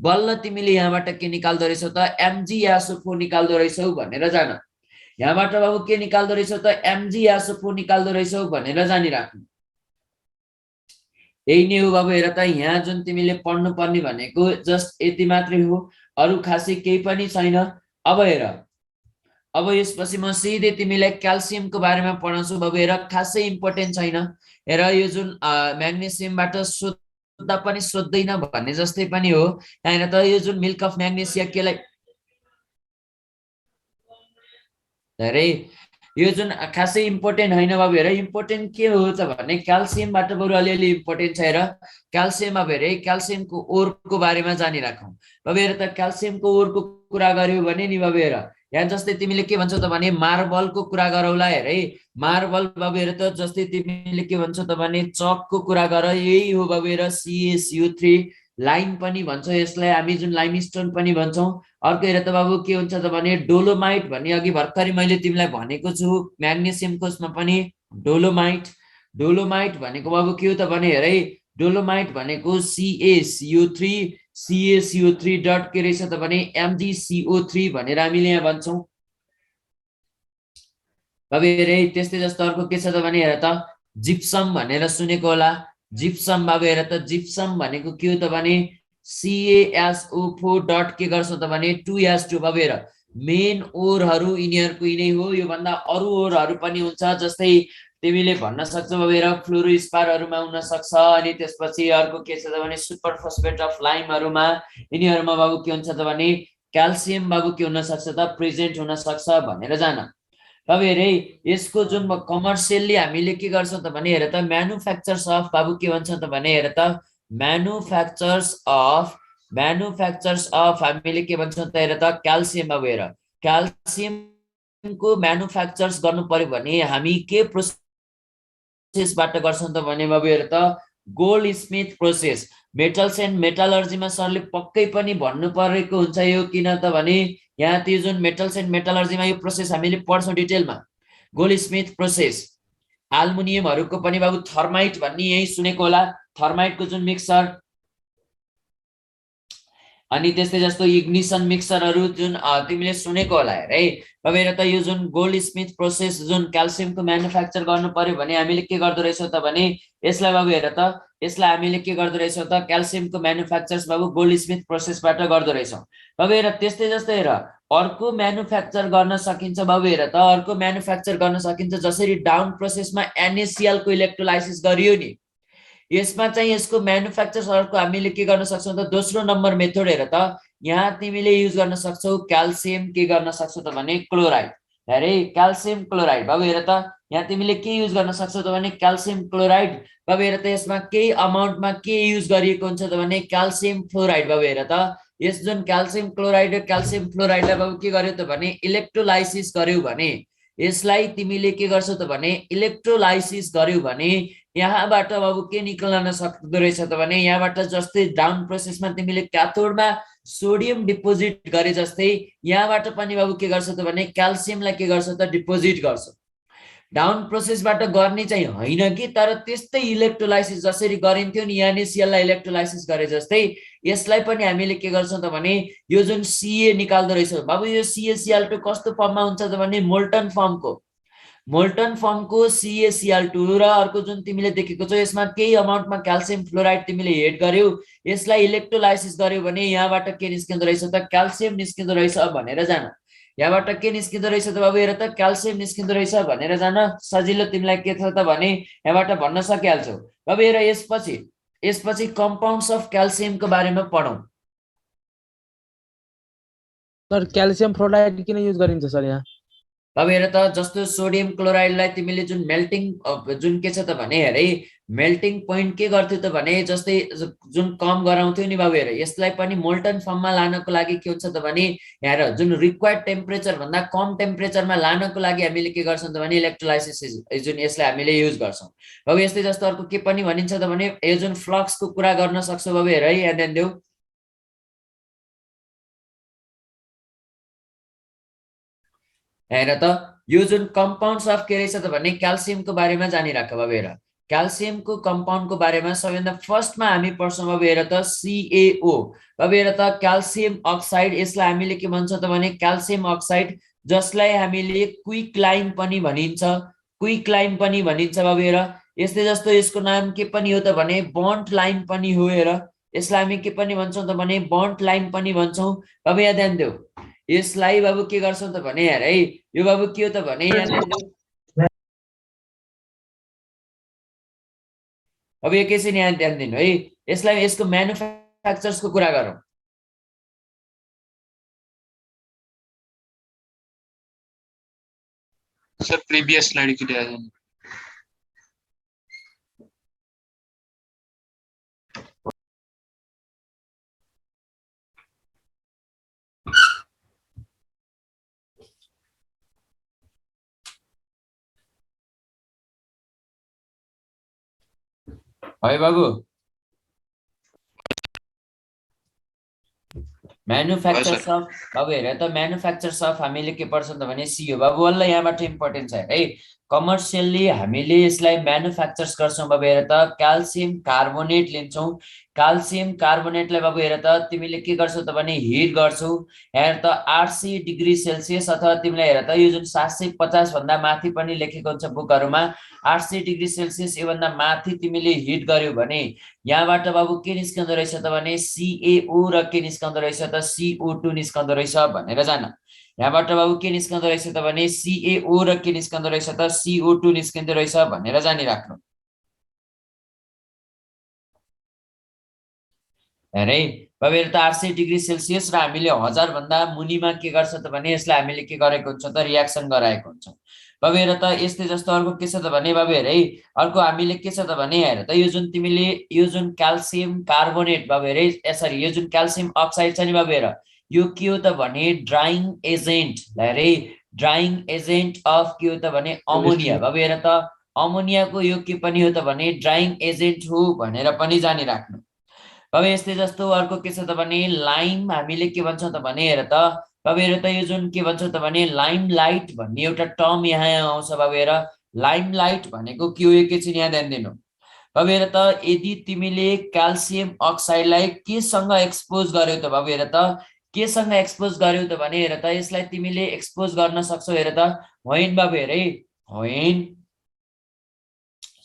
बल्ल तिमीले यहाँबाट के निकाल्दो रहेछौ त MgSO4 निकाल्दो रहेछौ भनेर जान यहाँबाट बाबु के निकाल्दो रहेछौ त MgSO4 निकाल्दो रहेछौ भनेर जानिराख्नु यही नै हो बाबु हेर त यहाँ जुन तिमीले पढ्नु पर्ने भनेको जस्ट यति मात्रै हो अरु खासै केही पनि छैन अब हेर अब यसपछि म सिधै तिमीलाई क्याल्सियमको बारेमा पढाउँछु बाबु हेर खासै इम्पोर्टेन्ट छैन हेर यो जुन म्याग्नेसियमबाट सोध्दा पनि सोध्दैन भन्ने जस्तै पनि हो हैन त यो जुन मिल्क अफ म्याग्नेसिया केलाई हेरे यो जुन खासै इम्पोर्टेन्ट हैन बाबु हेर इम्पोर्टेन्ट के हो त भने क्याल्सियमबाट बरु अलिअलि इम्पोर्टेन्ट छ हेर क्याल्सियम अब हेरे क्याल्सियमको ओरको बारेमा जानिराखौँ बाबु हेर त क्याल्सियमको ओरको कुरा गर्यो भने नि बाबु हेर यहाँ जस्तै तिमीले के भन्छौ त भने मार्बलको कुरा गरौला हेरे मार्बल बाबु हेर त जस्तै तिमीले के भन्छौ त भने चकको कुरा गर यही हो बाबु हेर CaCO3 लाइम पनि भन्छौँ यसलाई हामी, जुन लाइमस्टोन पनि भन्छौँ। अर्को हेर त बाबु के हुन्छ त भने डोलोमाइट भन्ने अघि भर्खरै मैले तिमीलाई भनेको छु, म्याग्नेसियमको उसमा पनि डोलोमाइट। डोलोमाइट भनेको बाबु के हो त भने हेर है, डोलोमाइट भनेको CaCO3 CaCO3 डट के रहेछ त भने MgCO3 भनेर हामीले यहाँ भन्छौँ। अब हेर है, त्यस्तै जस्तो अर्को के छ त भने हेर त जिप्सम भनेर सुनेको होला। जिप्सम बाबु हेर त जिप्सम भनेको के हो त भने CaSO4 डट के गर्छौँ त भने 2S2। बाबु हेर मेन ओरहरू यिनीहरूको यिनै हो, योभन्दा अरू ओरहरू पनि हुन्छ, जस्तै तिमीले भन्न सक्छौ बाबु हेर फ्लोरोस्पारहरूमा हुन सक्छ। अनि त्यसपछि अर्को के छ त भने सुपर फस्फेट अफ लाइमहरूमा, यिनीहरूमा बाबु के हुन्छ त भने क्याल्सियम बाबु के हुन सक्छ त प्रेजेन्ट हुन सक्छ भनेर जान। अब हेर है, यसको जुन कमर्सियल्ली हामीले के गर्छौँ त भने हेर त म्यानुफ्याक्चर्स अफ बाबु के भन्छौँ त भने हेर त म्यानुफ्याक्चर्स अफ हामीले के भन्छौँ त हेर त क्याल्सियम। बाबु हेर क्याल्सियमको म्यानुफ्याक्चर्स गर्नु पर्यो भने हामी के प्रोसेसबाट गर्छौँ त भने बाबु हेर त Goldschmidt process. Metals and मेटलर्जीमा सरले पक्कै पनि भन्नु परेको हुन्छ यो, किन त भने यहाँ त्यो जुन मेटल्स एन्ड मेटलर्जीमा यो प्रोसेस हामीले पढ्छौँ डिटेलमा, गोल्ड स्मिथ प्रोसेस। एल्युमिनियमहरूको पनि बाबु थर्माइट भन्ने यही सुनेको होला, थर्माइटको जुन मिक्सर। अनि त्यस्तै जस्तो इग्निसन मिक्सरहरू जुन तिमीले सुनेको होला है। अब हेर त यो जुन गोल्ड स्मिथ प्रोसेस जुन क्याल्सियमको म्यानुफ्याक्चर गर्नु पर्यो भने हामीले के गर्दो रहेछौँ त भने यसलाई बाबु हेर त यसलाई हामीले के गर्दो रहेछौँ त क्याल्सियमको म्यानुफ्याक्चर्स बाबु गोल्ड स्मिथ प्रोसेसबाट गर्दो रहेछौँ। अब हेर त्यस्तै जस्तै हेर अर्को म्यानुफ्याक्चर गर्न सकिन्छ बाबु हेर त अर्को म्यानुफ्याक्चर गर्न सकिन्छ, जसरी डाउन प्रोसेसमा NaCl को इलेक्ट्रोलाइसिस गरियो नि, यसमा चाहिँ यसको म्यानुफ्याक्चर्स अर्को हामीले के गर्न सक्छौँ त दोस्रो नम्बर मेथड हेर त यहाँ तिमीले युज गर्न सक्छौ क्याल्सियम के गर्न सक्छौ त भने क्लोराइड। हेरे क्याल्सियम क्लोराइड बाबु हेर त यहाँ तिमीले के युज गर्न सक्छौ त भने क्याल्सियम क्लोराइड। बाबु हेर त यसमा केही अमाउन्टमा के युज गरिएको हुन्छ त भने क्याल्सियम फ्लोराइड। बाबु हेर त यस जुन क्याल्सियम क्लोराइड र क्याल्सियम फ्लोराइडलाई बाबु के गर्यो त भने इलेक्ट्रोलाइसिस गर्यौ भने, यसलाई तिमीले के गर्छौ त भने इलेक्ट्रोलाइसिस गर्यौ भने यहाँबाट बाबु के निकाल्न सक्दो रहेछ त भने यहाँबाट जस्तै डाउन प्रोसेसमा तिमीले क्याथोडमा सोडियम डिपोजिट गरे जस्तै यहाँबाट पनि बाबु के गर्छ त भने क्याल्सियमलाई के गर्छ त डिपोजिट गर्छ। डाउन प्रोसेसबाट गर्ने चाहिँ होइन कि, तर त्यस्तै इलेक्ट्रोलाइसिस जसरी गरिन्थ्यो नि NaClलाई इलेक्ट्रोलाइसिस गरे जस्तै यसलाई पनि हामीले के गर्छौँ त भने यो जुन Ca निकाल्दो रहेछ बाबु, यो CaCl2 कस्तो फर्ममा हुन्छ त भने मोल्टन फर्मको CaCl2 र अर्को जुन तिमीले देखेको छौ यसमा केही अमाउन्टमा क्याल्सियम फ्लोराइड तिमीले एड गर्यौ, यसलाई इलेक्ट्रोलाइसिस गर्यौ भने यहाँबाट के निस्किँदो रहेछ त क्याल्सियम निस्किँदो रहेछ भनेर जान। यहाँबाट के निस्किँदो रहेछ त बाबु हेर त क्याल्सियम निस्किँदो रहेछ भनेर जान। सजिलो तिमीलाई के छ त भने यहाँबाट भन्न सकिहाल्छौ। बाबु हेर यसपछि कम्पाउन्ड्स अफ क्याल्सियमको बारेमा पढौँ। सर क्याल्सियम फ्लोराइड किन युज गरिन्छ सर यहाँ? अब हेर त जस्तो सोडियम क्लोराइडलाई तिमीले जुन मेल्टिङ जुन के छ त भने हेरे मेल्टिङ पोइन्ट के गर्थ्यो त भने जस्तै जुन कम गराउँथ्यो नि बाबु हेर, यसलाई पनि मोल्टन फर्ममा लानको लागि के हुन्छ त भने हेर जुन रिक्वायर्ड टेम्परेचर भन्दा कम टेम्परेचरमा लानको लागि हामीले के गर्छौँ त भने इलेक्ट्रोलाइसिस जुन यसलाई हामीले युज गर्छौँ। अब यस्तै जस्तो अर्को के पनि भनिन्छ त भने यो जुन फ्लक्सको कुरा गर्न सक्छौ बाबु हेर है, यहाँ ध्यान देऊ। हेर त यो जुन कम्पाउन्ड्स अफ के रहेछ त भने क्याल्सियमको बारेमा जानिराख। बाबु हेर क्याल्सियमको कम्पाउन्डको बारेमा सबैभन्दा फर्स्टमा हामी पढ्छौँ बाबु हेर त CaO। बाबु हेर त क्याल्सियम अक्साइड, यसलाई हामीले के भन्छौँ त भने क्याल्सियम अक्साइड, जसलाई हामीले क्विक लाइम पनि भनिन्छ बाबु हेर। यस्तै जस्तो यसको नाम के पनि हो त भने बन्ड लाइम पनि हो। हेर यसलाई हामी के पनि भन्छौँ त भने बन्ड लाइम पनि भन्छौँ। बाबु यहाँ ध्यान देऊ, यसलाई बाबु के गर्छौँ त भने हेर है यो बाबु के हो त भने अब एकैछिन यहाँ ध्यान दिनु है, यसलाई यसको म्यानुफ्याक्चर्सको कुरा गरौँ। सर प्रिभियस स्लाइड की दिया जाए। है बाबु म्यानुफ्याक्चर्स अफ बाबु हेर त म्यानुफ्याक्चर्स अफ हामीले के पर्छ त भने सी हो बाबु वल्ल यहाँबाट इम्पोर्टेन्ट छ है कमर्सियली हामीले यसलाई म्यानुफ्याक्चर्स गर्छौँ बाबु हेर त क्याल्सियम कार्बोनेट लिन्छौँ क्याल्सियम कार्बोनेटलाई बाबु हेर त तिमीले के गर्छौ त भने हिट गर्छौ हेर त 800 डिग्री सेल्सियस अथवा तिमीले हेर त यो जुन 750 भन्दा माथि पनि लेखेको हुन्छ बुकहरुमा 800 डिग्री सेल्सियस योभन्दा माथि तिमीले हिट गर्यौ भने यहाँबाट बाबु के निस्कँदो रहेछ त भने CaO र के निस्कँदो रहेछ त CO2 निस्कँदो रहेछ भनेर जान यहाँबाट बाबु के निस्कँदो रहेछ त भने CaO र के निस्कँदो रहेछ त CO2 निस्कँदो रहेछ भनेर जानिराख्नु हेरे बाबु हेर त 800 डिग्री सेल्सियस र हामीले 1000 भन्दा मुनिमा के गर्छ त भने यसलाई हामीले के गरेको हुन्छ त रियाक्सन गराएको हुन्छ बाबु हेर त यस्तै जस्तो अर्को के छ त भने बाबु हेर है अर्को हामीले के छ त भने हेर त यो जुन तिमीले यो जुन क्याल्सियम कार्बोनेट बाबु हेर सरी यो जुन क्याल्सियम अक्साइड छ नि बाबु हेर यो के हो त भने ड्राइङ एजेन्ट हेरे ड्राइङ एजेन्ट अफ के हो त भने अमोनिया बाबु हेर त अमोनियाको यो के पनि हो त भने ड्राइङ एजेन्ट हो भनेर पनि जानिराख्नु बाबु यस्तै जस्तो अर्को के छ त भने लाइम हामीले के भन्छौँ त भने हेर त बाबु हेर त यो जुन के भन्छौँ त भने लाइम लाइट भन्ने एउटा टर्म यहाँ आउँछ बाबु हेर लाइम लाइट भनेको के हो एकैछिन यहाँ ध्यान दिनु बाबु हेर त यदि तिमीले क्याल्सियम अक्साइडलाई केसँग एक्सपोज गर्यौ त बाबु हेर त केसँग एक्सपोज गर्यौ त भने हेर त यसलाई तिमीले एक्सपोज गर्न सक्छौ हेर त होइन बाबु हेर है होइन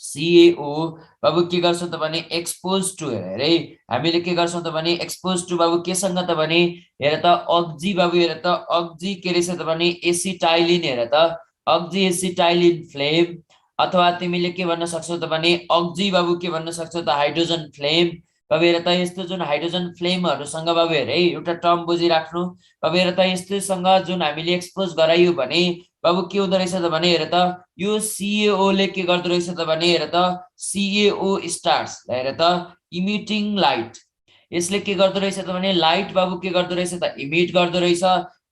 CaO बाबु के गर्छौ त भने एक्सपोज टु हेर है हामीले के गर्छौं त भने एक्सपोज टु बाबु केसँग त भने हेर त अक्जी बाबु हेर त अक्जी के रहेछ त भने एसिटाइलिन हेर त अक्जी एसिटाइलिन फ्लेम अथवा तिमीले के भन्न सक्छौ त भने अक्जी बाबु के भन्न सक्छौ त हाइड्रोजन फ्लेम बाबु हेर त यस्तो जुन हाइड्रोजन फ्लेमहरुसँग बाबु हेर है एउटा टर्म बुझिराख्नु बाबु हेर त यस्तोसँग जुन हामीले एक्सपोज गराइयो भने बाबु के हुँदो रहेछ त भने हेर त यो CaO ले के गर्दो रहेछ त भने हेर त CaO स्टार्स हेर त इमिटिङ लाइट यसले के गर्दो रहेछ त भने लाइट बाबु के गर्दो रहेछ त इमिट गर्दो रहेछ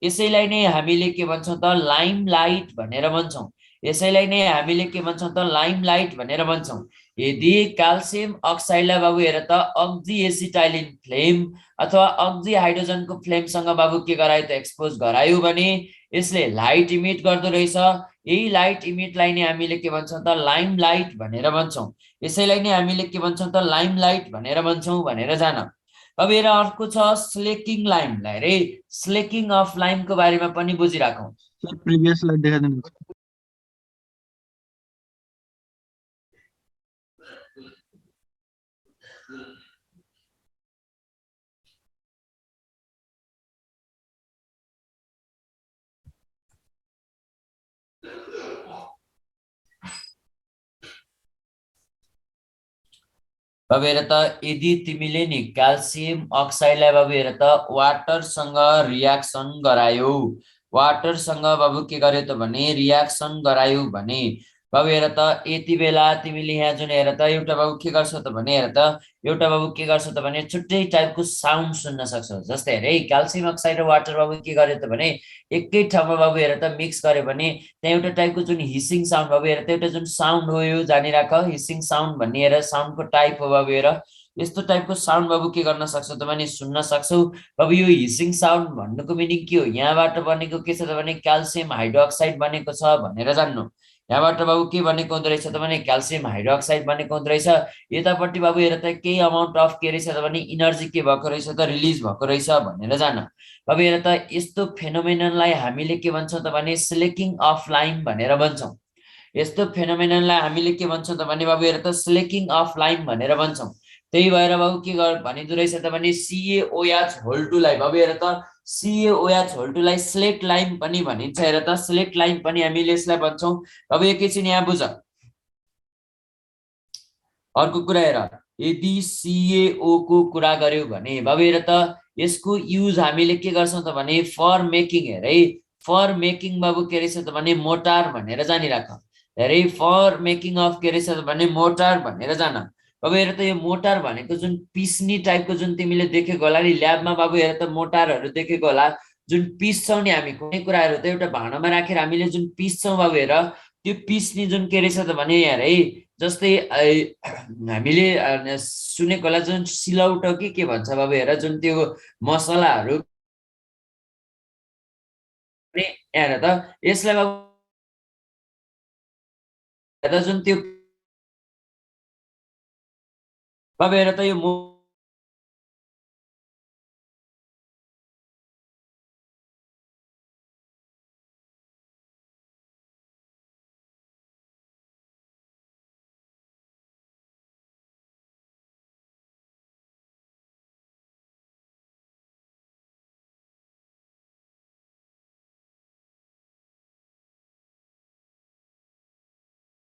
यसैलाई नै हामीले के भन्छौं त लाइम लाइट भनेर भन्छौं यसैलाई नै हामीले के भन्छौं त लाइम लाइट भनेर भन्छौं यदि क्याल्सियम अक्साइडलाई बाबु हेर त अक्जी एसिटाइलिन फ्लेम अथवा अक्जी हाइड्रोजनको फ्लेमसँग बाबु के गरायो त एक्सपोज गरायो भने यसले लाइट इमिट गर्दो रहेछ यही लाइट इमिटलाई नै हामीले के भन्छौं त लाइम लाइट भनेर भन्छौं यसैलाई नै हामीले के भन्छौं त लाइम लाइट भनेर भन्छौं भनेर जान अब हेर अर्को छ स्लेकिङ लाइम रे स्लेकिङ अफ लाइम को बारेमा पनि बुझिराखौं प्रिभियस स्लाइड देखाइदिनु अब हेर त यदि तिमीले नि क्याल्सियम अक्साइडलाई बाबु हेर त वाटरसँग रियाक्सन गरायौ वाटरसँग बाबु के गर्यो त भने रियाक्सन गरायौ भने बाबु हेर त यति बेला तिमीले यहाँ जुन हेर त एउटा बाबु के गर्छौ त भने हेर त एउटा बाबु के गर्छौ त भने छुट्टै टाइपको साउन्ड सुन्न सक्छौ जस्तै हेर है क्याल्सियम अक्साइड र वाटर बाबु के गर्यो त भने एकै ठाउँमा बाबु हेर त मिक्स गर्यो भने त्यहाँ एउटा टाइपको जुन हिसिङ साउन्ड बाबु हेर त एउटा जुन साउन्ड हो यो जानिराख हिसिङ साउन्ड भन्ने हेर साउन्डको टाइप हो बाबु हेर यस्तो टाइपको साउन्ड बाबु के गर्न सक्छौ त भने सुन्न सक्छौ बाबु यो हिसिङ साउन्ड भन्नुको मिनिङ के हो यहाँबाट बनेको के छ त भने क्याल्सियम हाइड्रोक्साइड बनेको छ भनेर जान्नु यहाँबाट बाबु के बनेको हुँदो रहेछ त भने क्याल्सियम हाइड्रोक्साइड बनेको हुँदो रहेछ यतापट्टि बाबु हेर त केही अमाउन्ट अफ के रहेछ त भने इनर्जी के भएको रहेछ त रिलिज भएको रहेछ भनेर जान बाबु हेर त यस्तो फेनोमेननलाई हामीले के भन्छौं त भने स्लेकिङ अफ लाइम भनेर भन्छौं यस्तो फेनोमेननलाई हामीले के भन्छौं त भने बाबु हेर त स्लेकिङ अफ लाइम भनेर भन्छौं त्यही भएर बाबु के भनिदो रहेछ त भने CaOH होल टु लाई बाबु हेर त CaOH होल टु लाई स्लेट लाइम पनि भनिन्छ हेर त स्लेट लाइम पनि हामीले यसलाई भन्छौं अब एकैछिन यहाँ बुझ अर्को कुरा हेर यदि CaO को कुरा गर्यौ भने बाबु हेर त यसको युज हामीले के गर्छौं त भने फर मेकिङ हेर है फर मेकिङ बाबु के रहेछ त भने मोटार भनेर जानिराख हेरे फर मेकिङ अफ के रहेछ त भने मोटार भनेर जान अब हेर त यो मोटार भनेको जुन पिस्नी टाइपको जुन तिमीले देखेको होला नि ल्याबमा बाबु हेर त मोटारहरु देखेको होला जुन पिस्छौं नि हामी कुनै कुराहरु त एउटा भाँडामा राखेर हामीले जुन पिस्छौं बाबु हेर त्यो पिस्नी जुन के रहेछ त भने यार है जस्तै हामीले सुनेको होला जुन सिलौटो के भन्छ बाबु हेर जुन त्यो मसलाहरु पनि यहाँ हेर त यसलाई बाबु हेर त जुन त्यो बाबु हेर त यो